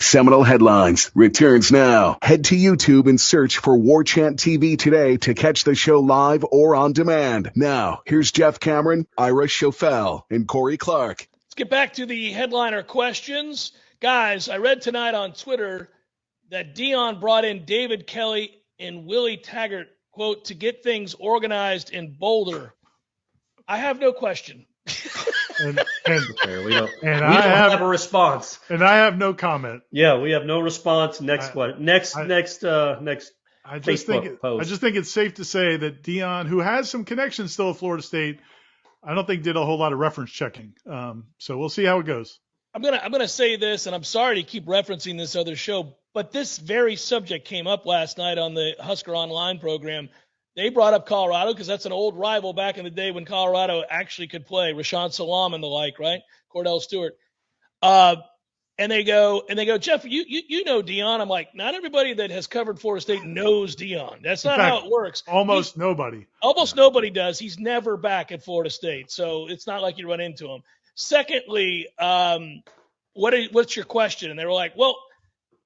Seminole Headlines returns now. Head to YouTube and search for Warchant TV today to catch the show live or on demand. Now, here's Jeff Cameron, Ira Schofel, and Corey Clark. Let's get back to the headliner questions. Guys, I read tonight on Twitter that Dion brought in David Kelly and Willie Taggart, quote, to get things organized in Boulder. I have no question. We don't have a response. And I have no comment. Yeah, we have no response. Next Facebook post. I just think it's safe to say that Dion, who has some connections still at Florida State, I don't think did a whole lot of reference checking. So we'll see how it goes. I'm gonna say this, and I'm sorry to keep referencing this other show, but this very subject came up last night on the Husker Online program. They brought up Colorado because that's an old rival back in the day when Colorado actually could play, Rashawn Salam and the like, right? Cordell Stewart. And they go, Jeff, you know Dion. I'm like, not everybody that has covered Florida State knows Dion. That's not how it works. Almost nobody does. He's never back at Florida State, so it's not like you run into him. Secondly, what's your question? And they were like, well,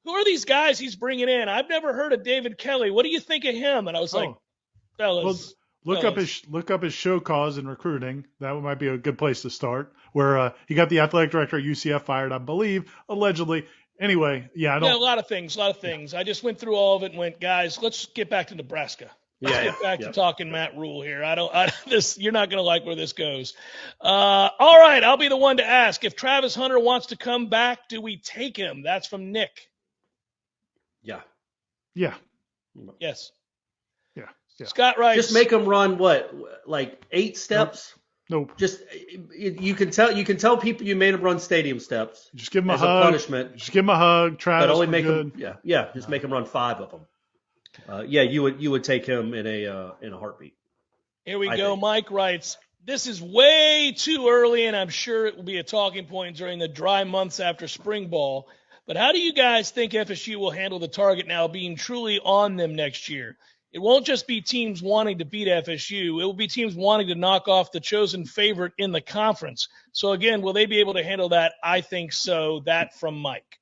who are these guys he's bringing in? I've never heard of David Kelly. What do you think of him? And I was like, fellas. Well, look up his show cause in recruiting. That might be a good place to start. Where he got the athletic director at UCF fired, I believe, allegedly. Anyway, a lot of things. I just went through all of it and went, guys, let's get back to Nebraska. Let's get back to talking Matt Rule here. You're not going to like where this goes. All right, I'll be the one to ask. If Travis Hunter wants to come back, do we take him? That's from Nick. Yeah. Yeah. Yes. Yeah. Scott writes. Just make him run like 8 steps? Nope. Just you can tell people you made him run stadium steps. Just give him a hug. As a punishment. Just give him a hug. Travis. But only make him. Yeah. Just make him run 5 of them. You would take him in a heartbeat. Here we go. Mike writes, this is way too early, and I'm sure it will be a talking point during the dry months after spring ball. But how do you guys think FSU will handle the target now being truly on them next year? It won't just be teams wanting to beat FSU. It will be teams wanting to knock off the chosen favorite in the conference. So, again, will they be able to handle that? I think so. That from Mike.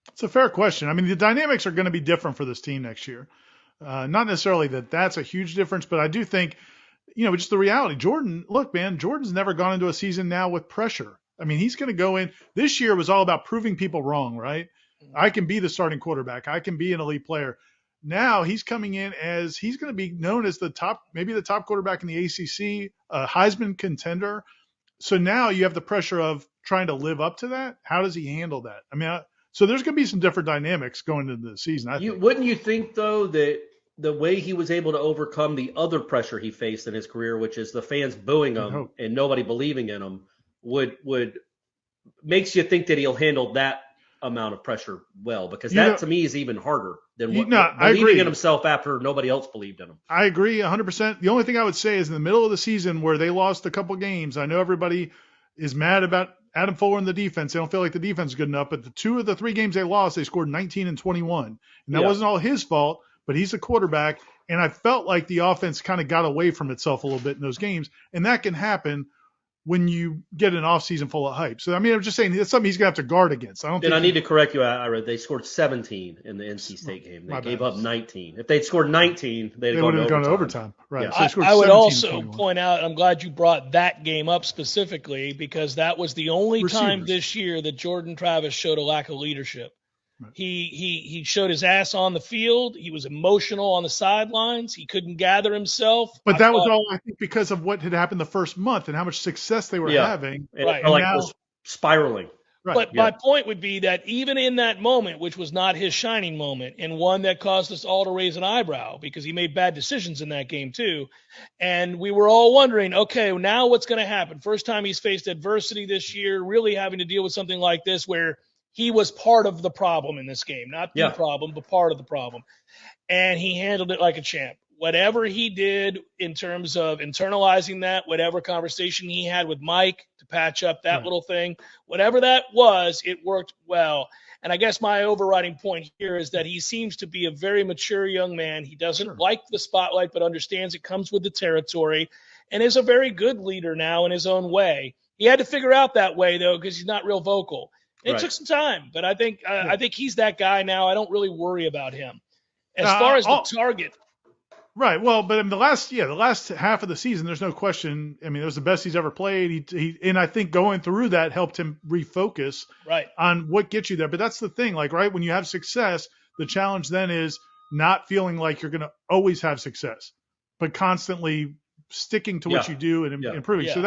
It's a fair question. I mean, the dynamics are going to be different for this team next year. Not necessarily that's a huge difference, but I do think, just the reality. Jordan's never gone into a season now with pressure. I mean, he's going to go in. This year was all about proving people wrong, right? I can be the starting quarterback. I can be an elite player. Now he's coming in as he's going to be known as maybe the top quarterback in the ACC, a Heisman contender. So now you have the pressure of trying to live up to that. How does he handle that? I mean, so there's going to be some different dynamics going into the season. Wouldn't you think, though, that the way he was able to overcome the other pressure he faced in his career, which is the fans booing him and nobody believing in him, would makes you think that he'll handle that amount of pressure well? Because that to me is even harder than believing in himself after nobody else believed in him. I agree 100%. The only thing I would say is in the middle of the season where they lost a couple games, I know everybody is mad about Adam Fuller and the defense. They don't feel like the defense is good enough, but the 2 of the 3 games they lost, they scored 19 and 21. And that wasn't all his fault, but he's a quarterback. And I felt like the offense kind of got away from itself a little bit in those games. And that can happen when you get an offseason full of hype. So, I mean, I'm just saying that's something he's going to have to guard against. I need to correct you, Ira. They scored 17 in the NC State game. They gave up 19. If they'd scored 19, they'd gone to overtime. Right. Yeah. So I would also point out, I'm glad you brought that game up specifically, because that was the only time this year that Jordan Travis showed a lack of leadership. Right. He showed his ass on the field. He was emotional on the sidelines. He couldn't gather himself. But that was all, I think, because of what had happened the first month and how much success they were having. Right. And it was spiraling. Right. But my point would be that even in that moment, which was not his shining moment, and one that caused us all to raise an eyebrow because he made bad decisions in that game too, and we were all wondering, okay, now what's going to happen? First time he's faced adversity this year, really having to deal with something like this where he was part of the problem in this game, not the problem, but part of the problem. And he handled it like a champ. Whatever he did in terms of internalizing that, whatever conversation he had with Mike to patch up that little thing, whatever that was, it worked well. And I guess my overriding point here is that he seems to be a very mature young man. He doesn't like the spotlight, but understands it comes with the territory, and is a very good leader now in his own way. He had to figure out that way, though, because he's not real vocal. It took some time, but I think he's that guy now. I don't really worry about him. As far as the target. Right. Well, but in the last half of the season, there's no question. I mean, it was the best he's ever played. And I think going through that helped him refocus on what gets you there. But that's the thing, when you have success, the challenge then is not feeling like you're going to always have success, but constantly sticking to what you do and improving. So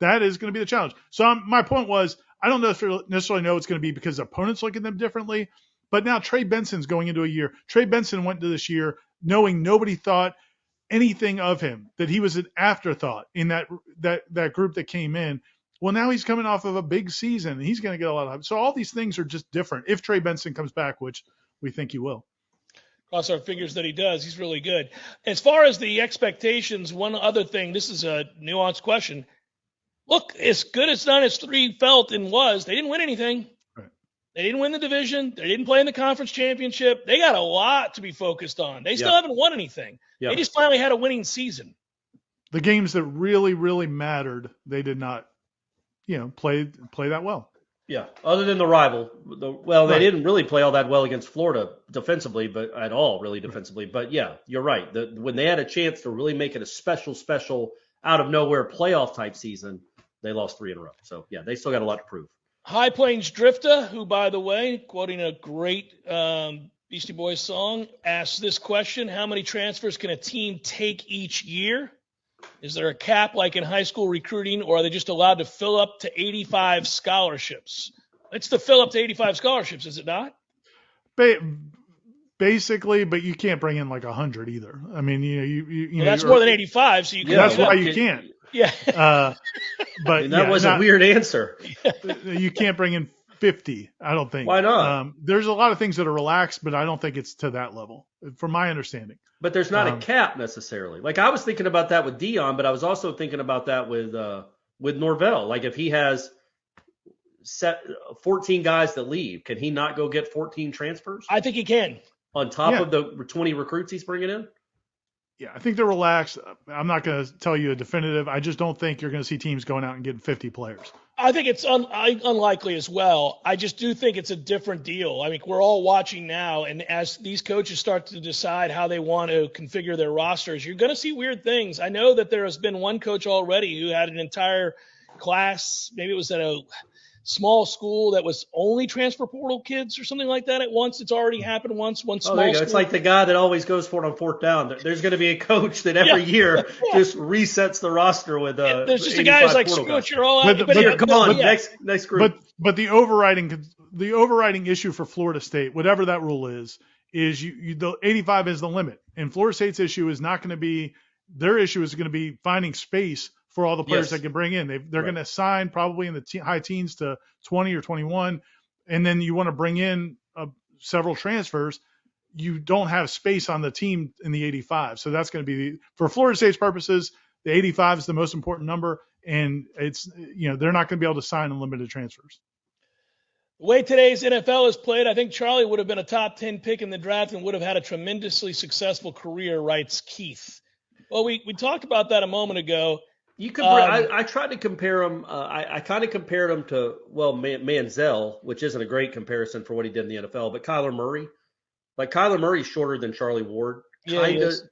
that is going to be the challenge. So my point was, I don't necessarily know it's going to be because opponents look at them differently, but now Trey Benson's going into a year. Trey Benson went into this year knowing nobody thought anything of him, that he was an afterthought in that group that came in. Well, now he's coming off of a big season, and he's going to get a lot of hype. So all these things are just different. If Trey Benson comes back, which we think he will. Cross our fingers that he does. He's really good. As far as the expectations, one other thing, this is a nuanced question. Look, as good as none as 3 felt and was, they didn't win anything. Right. They didn't win the division. They didn't play in the conference championship. They got a lot to be focused on. They still haven't won anything. They just finally had a winning season. The games that really, really mattered, they did not, play that well. Yeah, other than the rival. They didn't really play all that well against Florida defensively, but at all really defensively. But yeah, you're right. When they had a chance to really make it a special out of nowhere playoff type season, they lost 3 in a row. So yeah, they still got a lot to prove. High Plains Drifter, who, by the way, quoting a great Beastie Boys song, asks this question: how many transfers can a team take each year? Is there a cap like in high school recruiting, or are they just allowed to fill up to 85 scholarships? It's to fill up to 85 scholarships, is it not? Basically, but you can't bring in 100 either. I mean, you know, that's more than 85, so you can. That's why you can't. Yeah. But that was a weird answer. You can't bring in 50, I don't think. Why not? There's a lot of things that are relaxed, but I don't think it's to that level, from my understanding. But there's not a cap necessarily. I was thinking about that with Dion, but I was also thinking about that with Norvell. If he has 14 guys that leave, can he not go get 14 transfers? I think he can. On top of the 20 recruits he's bringing in? Yeah, I think they're relaxed. I'm not going to tell you a definitive. I just don't think you're going to see teams going out and getting 50 players. I think it's unlikely as well. I just do think it's a different deal. I mean, we're all watching now, and as these coaches start to decide how they want to configure their rosters, you're going to see weird things. I know that there has been one coach already who had an entire class, maybe it was at a small school that was only transfer portal kids or something like that at once. It's already happened once. One small there you go. school. It's like the guy that always goes for it on fourth down. There's going to be a coach that every year just resets the roster with there's just a guy who's like, screw it, you're all out. But you're gone. Next group. But the overriding issue for Florida State, whatever that rule is the 85 is the limit. And Florida State's issue is not going to be their issue is going to be finding space for all the players they can bring in. They're going to sign probably in the high teens to 20 or 21, and then you want to bring in several transfers. You don't have space on the team in the 85. So that's going to be for Florida State's purposes, the 85 is the most important number, and it's they're not going to be able to sign unlimited transfers. The way today's NFL is played, I think Charlie would have been a top 10 pick in the draft and would have had a tremendously successful career, writes Keith. Well, we talked about that a moment ago. You compare. I tried to compare him. I kind of compared him to Manziel, which isn't a great comparison for what he did in the NFL. But Kyler Murray, Kyler Murray's shorter than Charlie Ward.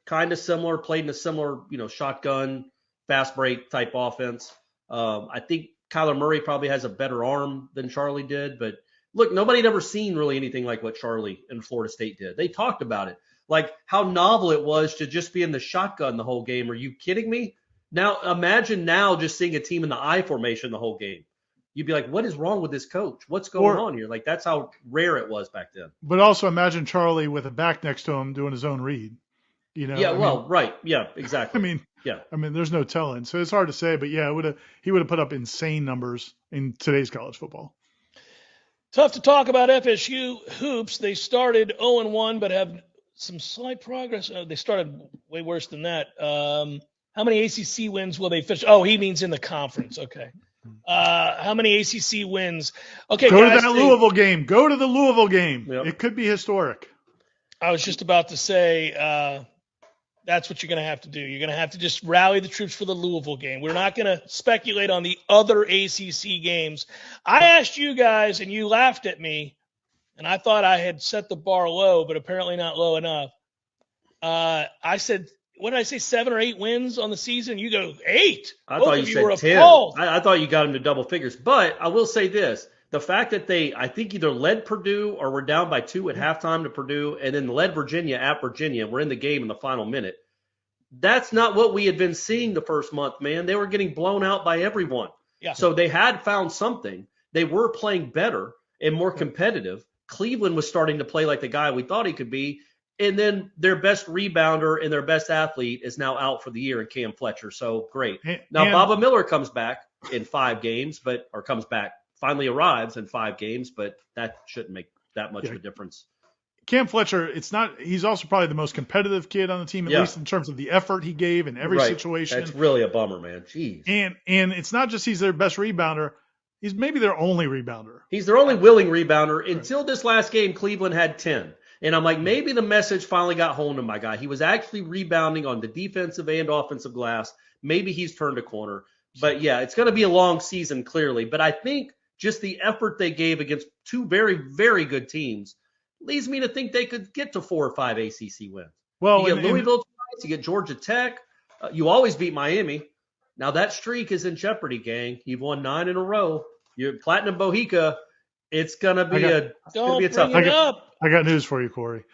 Kind of similar. Played in a similar, shotgun, fast break type offense. I think Kyler Murray probably has a better arm than Charlie did. But look, nobody had ever seen really anything like what Charlie and Florida State did. They talked about it, like how novel it was to just be in the shotgun the whole game. Are you kidding me? Now, imagine just seeing a team in the I formation the whole game. You'd be like, what is wrong with this coach? What's going on here? Like, that's how rare it was back then. But also imagine Charlie with a back next to him doing his own read. Yeah, right. Yeah, exactly. There's no telling. So it's hard to say, but yeah, he would have put up insane numbers in today's college football. Tough to talk about FSU hoops. They started 0-1, but have some slight progress. They started way worse than that. How many ACC wins will they finish? Oh, he means in the conference. Okay. How many ACC wins? Okay, Go to that Louisville game. Go to the Louisville game. Yep. It could be historic. I was just about to say that's what you're going to have to do. You're going to have to just rally the troops for the Louisville game. We're not going to speculate on the other ACC games. I asked you guys, and you laughed at me, and I thought I had set the bar low, but apparently not low enough. I said, what did I say, 7 or 8 wins on the season? You go 8. I thought you said 10. I thought you got them to double figures. But I will say this. The fact that they, I think, either led Purdue or were down by 2 at halftime to Purdue and then led Virginia at Virginia. We're in the game in the final minute. That's not what we had been seeing the first month, man. They were getting blown out by everyone. Yeah. So they had found something. They were playing better and more competitive. Cleveland was starting to play like the guy we thought he could be. And then their best rebounder and their best athlete is now out for the year in Cam Fletcher. So great. Now, Baba Miller comes back in 5 games, finally arrives in 5 games, but that shouldn't make that much of a difference. Cam Fletcher, he's also probably the most competitive kid on the team, at least in terms of the effort he gave in every situation. That's really a bummer, man. Jeez. And it's not just he's their best rebounder. He's maybe their only rebounder. He's their only willing rebounder. Until this last game, Cleveland had 10. And I'm like, maybe the message finally got home to my guy. He was actually rebounding on the defensive and offensive glass. Maybe he's turned a corner. But, yeah, it's going to be a long season, clearly. But I think just the effort they gave against 2 very, very good teams leads me to think they could get to 4 or 5 ACC wins. Well, you get Louisville twice, you get Georgia Tech. You always beat Miami. Now, that streak is in jeopardy, gang. You've won 9 in a row. You're Platinum Bohica. It's going to be a tough one. I got news for you, Corey.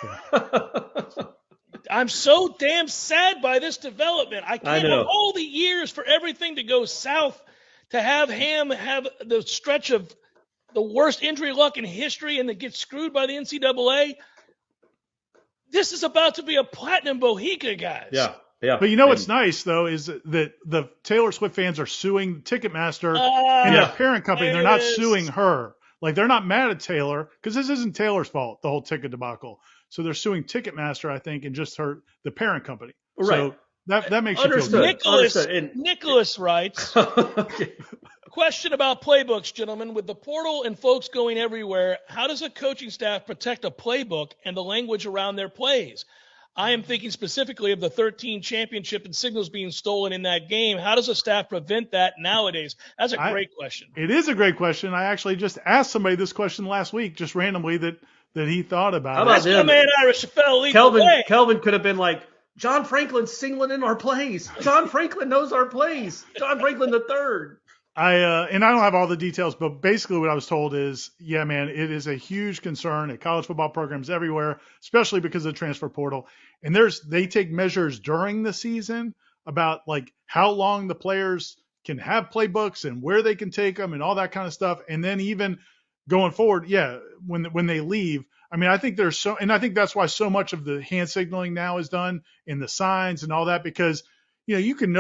Yeah. I'm so damn sad by this development. I can't have all the years for everything to go south, to have Ham have the stretch of the worst injury luck in history and then get screwed by the NCAA. This is about to be a Platinum Bohica, guys. Yeah. But what's nice, though, is that the Taylor Swift fans are suing Ticketmaster and their parent company. They're not suing her. Like, they're not mad at Taylor because this isn't Taylor's fault, the whole ticket debacle. So they're suing Ticketmaster, I think, and just the parent company. Right. So that makes you feel good. Nicholas writes, question about playbooks, gentlemen. With the portal and folks going everywhere, how does a coaching staff protect a playbook and the language around their plays? I am thinking specifically of the 13 championship and signals being stolen in that game. How does a staff prevent that nowadays? That's a great question. It is a great question. I actually just asked somebody this question last week, just randomly, that he thought about How it. about That's my man Irish fell lead the way. Kelvin could have been like, John Franklin's singling in our plays. John Franklin knows our plays. John Franklin the third. And I don't have all the details, but basically what I was told is, yeah, man, it is a huge concern at college football programs everywhere, especially because of the transfer portal. And they take measures during the season about like how long the players can have playbooks and where they can take them and all that kind of stuff. And then even going forward, yeah, when they leave, I mean, I think and I think that's why so much of the hand signaling now is done in the signs and all that, because, you can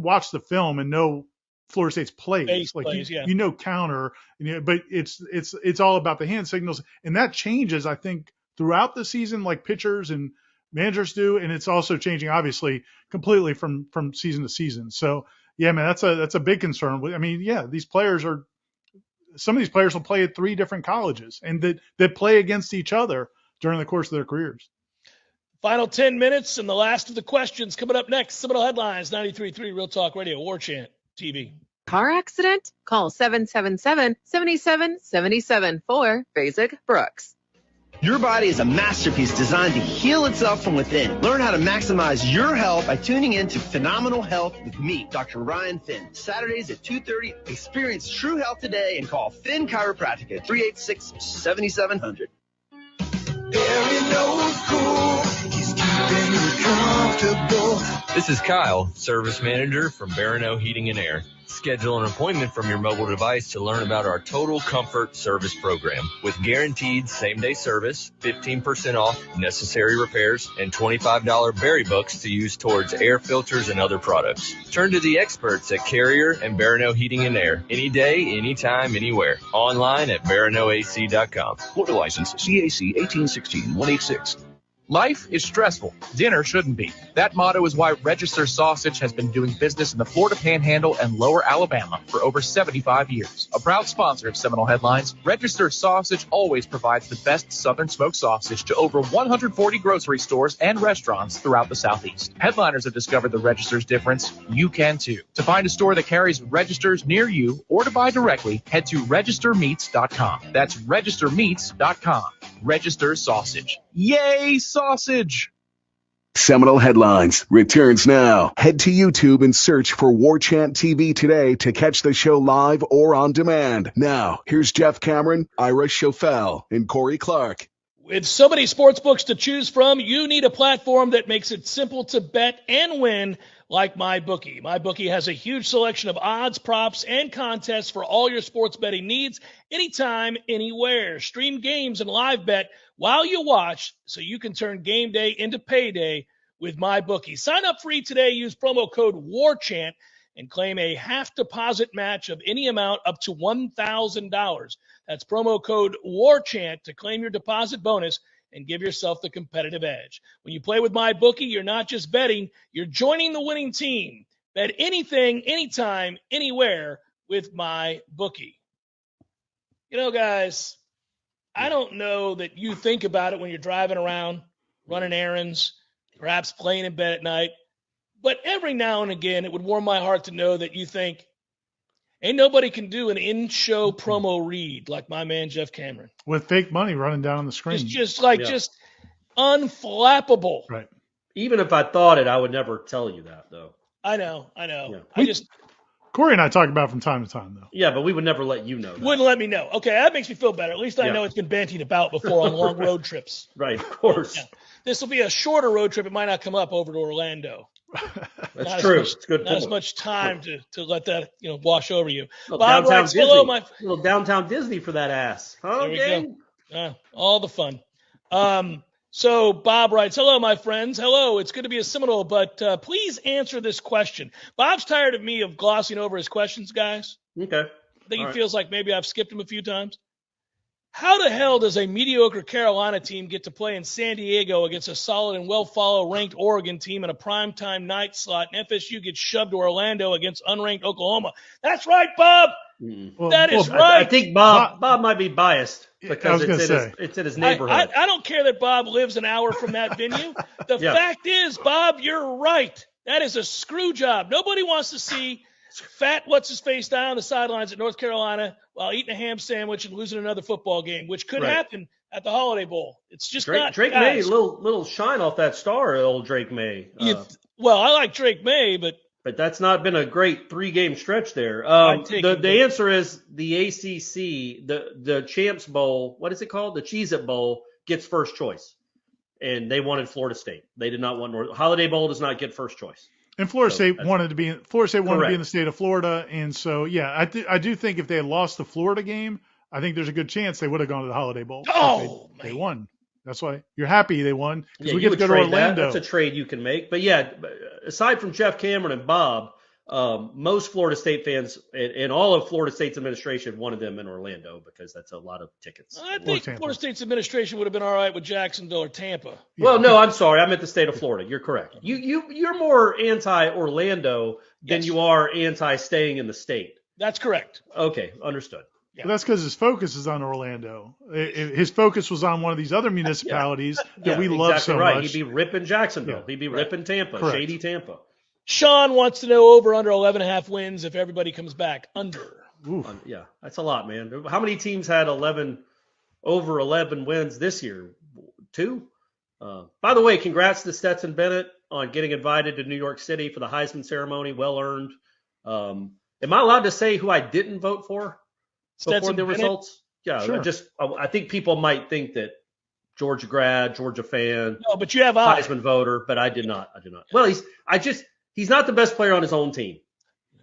watch the film and know Florida State's plays. You know counter, but it's all about the hand signals. And that changes, I think, throughout the season, like pitchers and managers do. And it's also changing, obviously, completely from season to season. So, yeah, man, that's a big concern. I mean, yeah, some of these players will play at 3 different colleges and that play against each other during the course of their careers. Final 10 minutes and the last of the questions coming up next. Seminole Headlines, 93.3 Real Talk Radio, Warchant TV. Car accident? Call 777-7777 for Basic Brooks. Your body is a masterpiece designed to heal itself from within. Learn how to maximize your health by tuning in to Phenomenal Health with me, Dr. Ryan Finn. Saturdays at 2:30. Experience true health today and call Finn Chiropractic at 386-7700. This is Kyle, Service Manager from Barano Heating and Air. Schedule an appointment from your mobile device to learn about our Total Comfort Service Program. With guaranteed same-day service, 15% off necessary repairs, and $25 berry books to use towards air filters and other products. Turn to the experts at Carrier and Barano Heating and Air. Any day, anytime, anywhere. Online at baranoac.com. Florida license CAC 1816-186. Life is stressful. Dinner shouldn't be. That motto is why Register Sausage has been doing business in the Florida Panhandle and Lower Alabama for over 75 years. A proud sponsor of Seminole Headlines, Register Sausage always provides the best Southern smoked sausage to over 140 grocery stores and restaurants throughout the Southeast. Headliners have discovered the Register's difference. You can too. To find a store that carries Registers near you or to buy directly, head to registermeats.com. That's registermeats.com. Register Sausage. Yay, sausage! Seminole Headlines returns now. Head to YouTube and search for Warchant TV today to catch the show live or on demand. Now, here's Jeff Cameron, Ira Schofel, and Corey Clark. With so many sports books to choose from, you need a platform that makes it simple to bet and win like MyBookie. MyBookie has a huge selection of odds, props, and contests for all your sports betting needs, anytime, anywhere. Stream games and live bet while you watch so you can turn game day into payday with MyBookie. Sign up free today. Use promo code WARCHANT and claim a half deposit match of any amount up to $1,000. That's promo code WARCHANT to claim your deposit bonus and give yourself the competitive edge. When you play with MyBookie, you're not just betting, you're joining the winning team. Bet anything, anytime, anywhere with MyBookie. You know, guys, I don't know that you think about it when you're driving around, running errands, perhaps playing in bed at night, but every now and again, it would warm my heart to know that you think, ain't nobody can do an in-show promo read like my man Jeff Cameron. With fake money running down on the screen. Just unflappable. Right. Even if I thought it, I would never tell you that, though. I know. Yeah. Corey and I talk about it from time to time, though. Yeah, but we would never let you know that. Wouldn't let me know. Okay, that makes me feel better. At least I know it's been bantied about before on long road trips. Right, of course. Yeah. This will be a shorter road trip. It might not come up over to Orlando. That's true. It's good. Not as much time to let that wash over you. Bob writes, hello, my little downtown Disney for that ass. Huh? There we go. All the fun. So Bob writes, hello, my friends. Hello. It's good to be a Seminole, but please answer this question. Bob's tired of me glossing over his questions, guys. Okay. I think he feels like maybe I've skipped him a few times. How the hell does a mediocre Carolina team get to play in San Diego against a solid and well-followed ranked Oregon team in a primetime night slot, and FSU gets shoved to Orlando against unranked Oklahoma? That's right, Bob. Well, that is well, right. I think Bob might be biased because I it's in his neighborhood. I don't care that Bob lives an hour from that venue. The Yeah. fact is, Bob, you're right. That is a screw job. Nobody wants to see fat what's-his-face down on the sidelines at North Carolina while eating a ham sandwich and losing another football game, which could happen at the Holiday Bowl. It's just not. Drake May, little shine off that star, old Drake May. Well, I like Drake May, but that's not been a great 3-game stretch there. The answer is the ACC, the Champs Bowl. What is it called? The Cheez-It Bowl gets first choice, and they wanted Florida State. They did not want Holiday Bowl does not get first choice. And Florida State wanted to be in the state of Florida, and so I do think if they had lost the Florida game, I think there's a good chance they would have gone to the Holiday Bowl. Oh, they won. That's why you're happy they won. Yeah, we get to go to Orlando. That's a trade you can make. But yeah, aside from Jeff Cameron and Bob, most Florida State fans and all of Florida State's administration wanted them in Orlando because that's a lot of tickets. I think Florida State's administration would have been all right with Jacksonville or Tampa. Well, no, I'm sorry. I meant the state of Florida. You're correct. You're more anti-Orlando than you are anti-staying in the state. That's correct. Okay, understood. Yeah. Well, that's because his focus is on Orlando. His focus was on one of these other municipalities that we love so much. He'd be ripping Jacksonville. Yeah. He'd be ripping Tampa, Correct. shady Tampa. Sean wants to know over under 11.5 wins if everybody comes back. Under. Yeah, that's a lot, man. How many teams had over 11 wins this year? 2? By the way, congrats to Stetson Bennett on getting invited to New York City for the Heisman ceremony. Well earned. Am I allowed to say who I didn't vote for before the results? Yeah, sure. I think people might think that Georgia grad, Georgia fan. No, but you have Heisman voter, but I did not. Well, he's not the best player on his own team.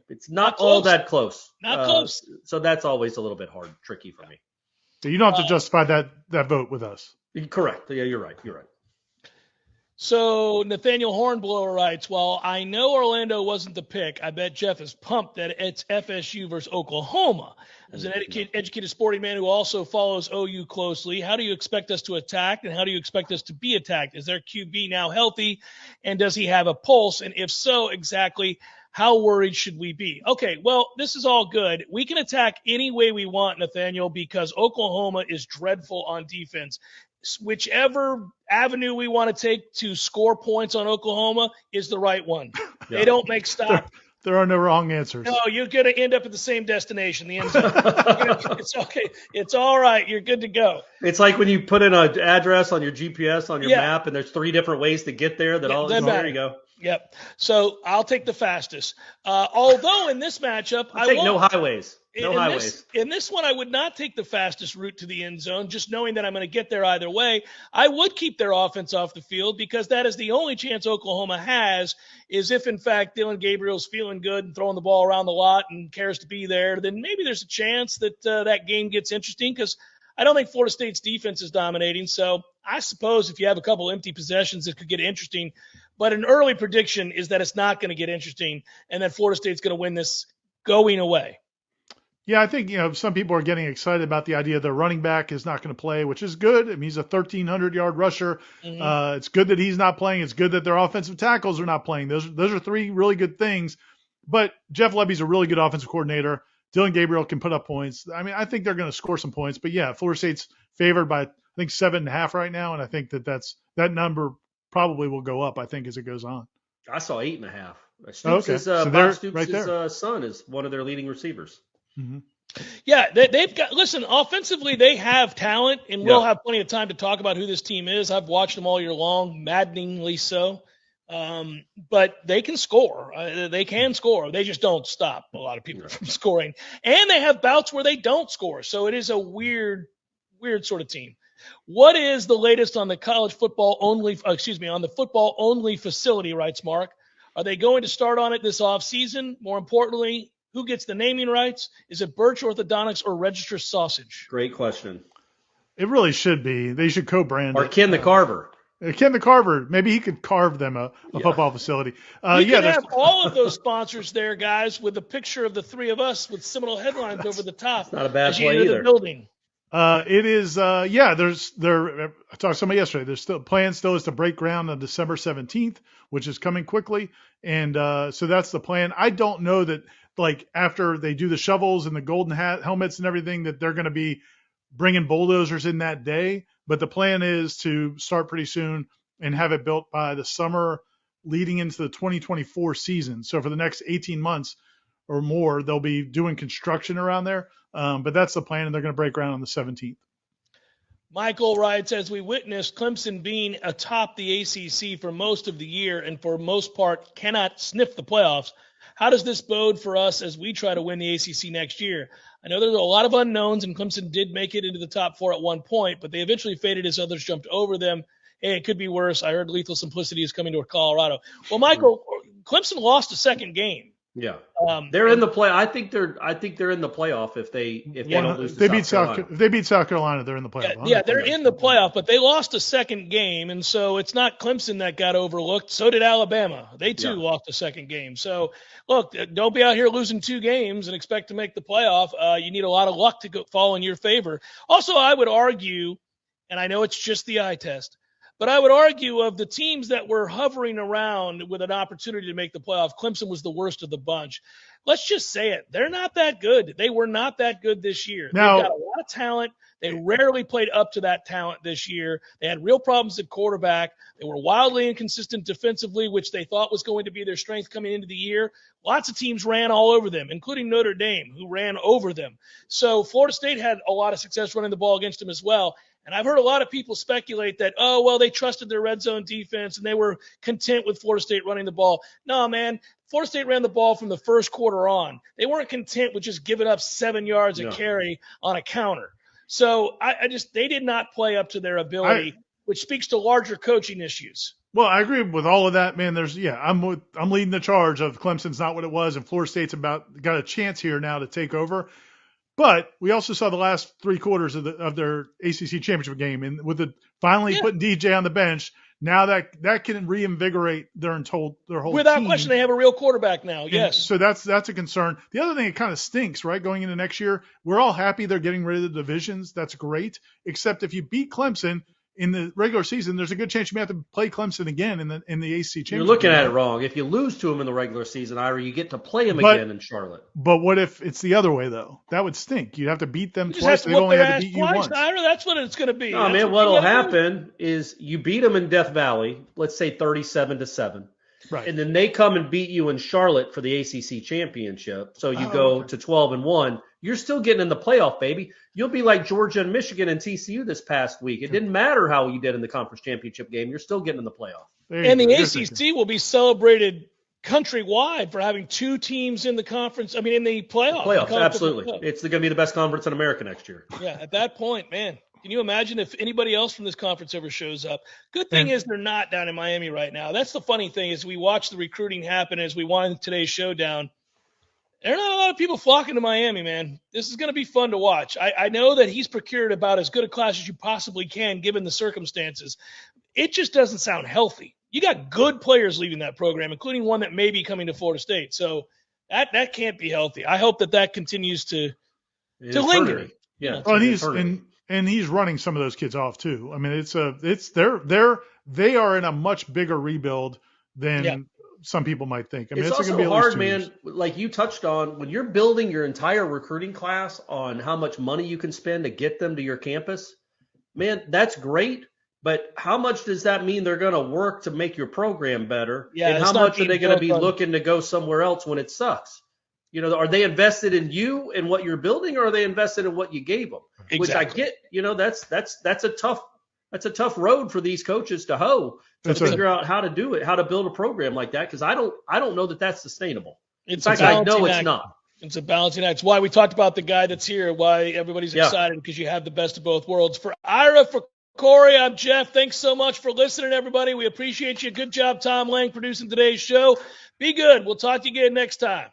It's not all that close. Not close. So that's always a little bit tricky for me. So you don't have to justify that vote with us. Correct. Yeah, you're right. So Nathaniel Hornblower writes, while I know Orlando wasn't the pick, I bet Jeff is pumped that it's FSU versus Oklahoma. As an educated sporting man who also follows OU closely, how do you expect us to attack and how do you expect us to be attacked? Is their QB now healthy and does he have a pulse? And if so, exactly how worried should we be? Okay, well, this is all good. We can attack any way we want, Nathaniel, because Oklahoma is dreadful on defense. Whichever avenue we want to take to score points on Oklahoma is the right one. Yeah. They don't make stops. There are no wrong answers. No, you're going to end up at the same destination, the end zone. It's okay. It's all right. You're good to go. It's like when you put in an address on your GPS on your map, and there's 3 different ways to get there. There you go. Yep. So I'll take the fastest. Although in this matchup, I take no highways. In this one, I would not take the fastest route to the end zone, just knowing that I'm going to get there either way. I would keep their offense off the field because that is the only chance Oklahoma has is if, in fact, Dillon Gabriel's feeling good and throwing the ball around the lot and cares to be there, then maybe there's a chance that that game gets interesting because I don't think Florida State's defense is dominating. So I suppose if you have a couple empty possessions, it could get interesting. But an early prediction is that it's not going to get interesting and that Florida State's going to win this going away. Yeah, I think, some people are getting excited about the idea their running back is not going to play, which is good. I mean, he's a 1,300-yard rusher. Mm-hmm. It's good that he's not playing. It's good that their offensive tackles are not playing. Those are 3 really good things. But Jeff Lebby's a really good offensive coordinator. Dillon Gabriel can put up points. I mean, I think they're going to score some points. But, yeah, Florida State's favored by, I think, 7.5 right now, and I think that number probably will go up, I think, as it goes on. I saw 8.5. Stoops' Bob Stoops' son is one of their leading receivers. Mm-hmm. Yeah, they've got – listen, offensively they have talent, and we'll have plenty of time to talk about who this team is. I've watched them all year long, maddeningly so. But they can score. They can score. They just don't stop a lot of people from scoring. And they have bouts where they don't score. So it is a weird sort of team. What is the latest on the on the football only facility, writes Mark? Are they going to start on it this offseason? More importantly, who gets the naming rights? Is it Birch Orthodontics or Register Sausage? Great question. It really should be. They should co-brand it. Or Ken the Carver. Ken the Carver. Maybe he could carve them a football facility. You can have all of those sponsors there, guys, with a picture of the 3 of us with Seminole Headlines over the top. It's not a bad play either. The building. It is. I talked to somebody yesterday. There's still plan still is to break ground on December 17th, which is coming quickly. And so that's the plan. I don't know that like after they do the shovels and the golden helmets and everything, that they're going to be bringing bulldozers in that day. But the plan is to start pretty soon and have it built by the summer leading into the 2024 season. So for the next 18 months or more, they'll be doing construction around there. But that's the plan, and they're going to break ground on the 17th. Michael writes, as we witnessed Clemson being atop the ACC for most of the year and for most part cannot sniff the playoffs, how does this bode for us as we try to win the ACC next year? I know there's a lot of unknowns, and Clemson did make it into the top 4 at one point, but they eventually faded as others jumped over them. Hey, it could be worse. I heard Lethal Simplicity is coming to Colorado. Well, Michael, Clemson lost a second game. Yeah, they're in the play. I think they're in the playoff if they don't lose. If they beat South Carolina, they're in the playoff. Yeah, they're in the playoff, but they lost a second game, and so it's not Clemson that got overlooked. So did Alabama. They too lost a second game. So look, don't be out here losing 2 games and expect to make the playoff. You need a lot of luck to fall in your favor. Also, I would argue, and I know it's just the eye test, but I would argue of the teams that were hovering around with an opportunity to make the playoff, Clemson was the worst of the bunch. Let's just say it. They're not that good. They were not that good this year. Now, they've got a lot of talent. They rarely played up to that talent this year. They had real problems at quarterback. They were wildly inconsistent defensively, which they thought was going to be their strength coming into the year. Lots of teams ran all over them, including Notre Dame, who ran over them. So Florida State had a lot of success running the ball against them as well. And I've heard a lot of people speculate that, oh, well, they trusted their red zone defense and they were content with Florida State running the ball. No, man, Florida State ran the ball from the first quarter on. They weren't content with just giving up 7 yards a carry on a counter. So they did not play up to their ability, which speaks to larger coaching issues. Well, I agree with all of that, man. I'm leading the charge of Clemson's not what it was, and Florida State's got a chance here now to take over. But we also saw the last 3 quarters of their ACC championship game, and with finally putting DJ on the bench, now that can reinvigorate their whole Without team. question, they have a real quarterback now. And yes. so that's a concern. The other thing, it kind of stinks, right? Going into next year, we're all happy they're getting rid of the divisions. That's great. Except if you beat Clemson in the regular season, there's a good chance you may have to play Clemson again in the ACC championship. You're looking at it wrong. If you lose to them in the regular season, Ira, you get to play them again in Charlotte. But what if it's the other way, though? That would stink. You'd have to beat them twice. They only had to beat you once. Ira, that's what it's going to be. No, man, what'll happen is you beat them in Death Valley, let's say 37-7. Right. And then they come and beat you in Charlotte for the ACC championship. So you go to 12-1. You're still getting in the playoff, baby. You'll be like Georgia and Michigan and TCU this past week. It didn't matter how you did in the conference championship game. You're still getting in the playoff. And the ACC will be celebrated countrywide for having 2 teams in the conference. I mean, in the playoff. Playoffs, absolutely. It's going to be the best conference in America next year. Yeah, at that point, man. Can you imagine if anybody else from this conference ever shows up? Good thing is they're not down in Miami right now. That's the funny thing is we watch the recruiting happen as we wind today's show down. There are not a lot of people flocking to Miami, man. This is going to be fun to watch. I know that he's procured about as good a class as you possibly can given the circumstances. It just doesn't sound healthy. You got good players leaving that program, including one that may be coming to Florida State. So that can't be healthy. I hope that continues to linger. Yeah. And he's running some of those kids off too. I mean, they are in a much bigger rebuild than some people might think. I mean, it's also going to be hard, man. Like you touched on, when you're building your entire recruiting class on how much money you can spend to get them to your campus, man, that's great. But how much does that mean they're going to work to make your program better? Yeah, and how much are they going to be looking to go somewhere else when it sucks? You know, are they invested in you and what you're building, or are they invested in what you gave them? Exactly. Which I get. You know, that's a tough road for these coaches to hoe to figure out how to do it, how to build a program like that. Because I don't know that that's sustainable. It's in fact, I know it's not. It's a balancing act. It's why we talked about the guy that's here. Why everybody's excited, because you have the best of both worlds. For Ira, for Corey, I'm Jeff. Thanks so much for listening, everybody. We appreciate you. Good job, Tom Lang, producing today's show. Be good. We'll talk to you again next time.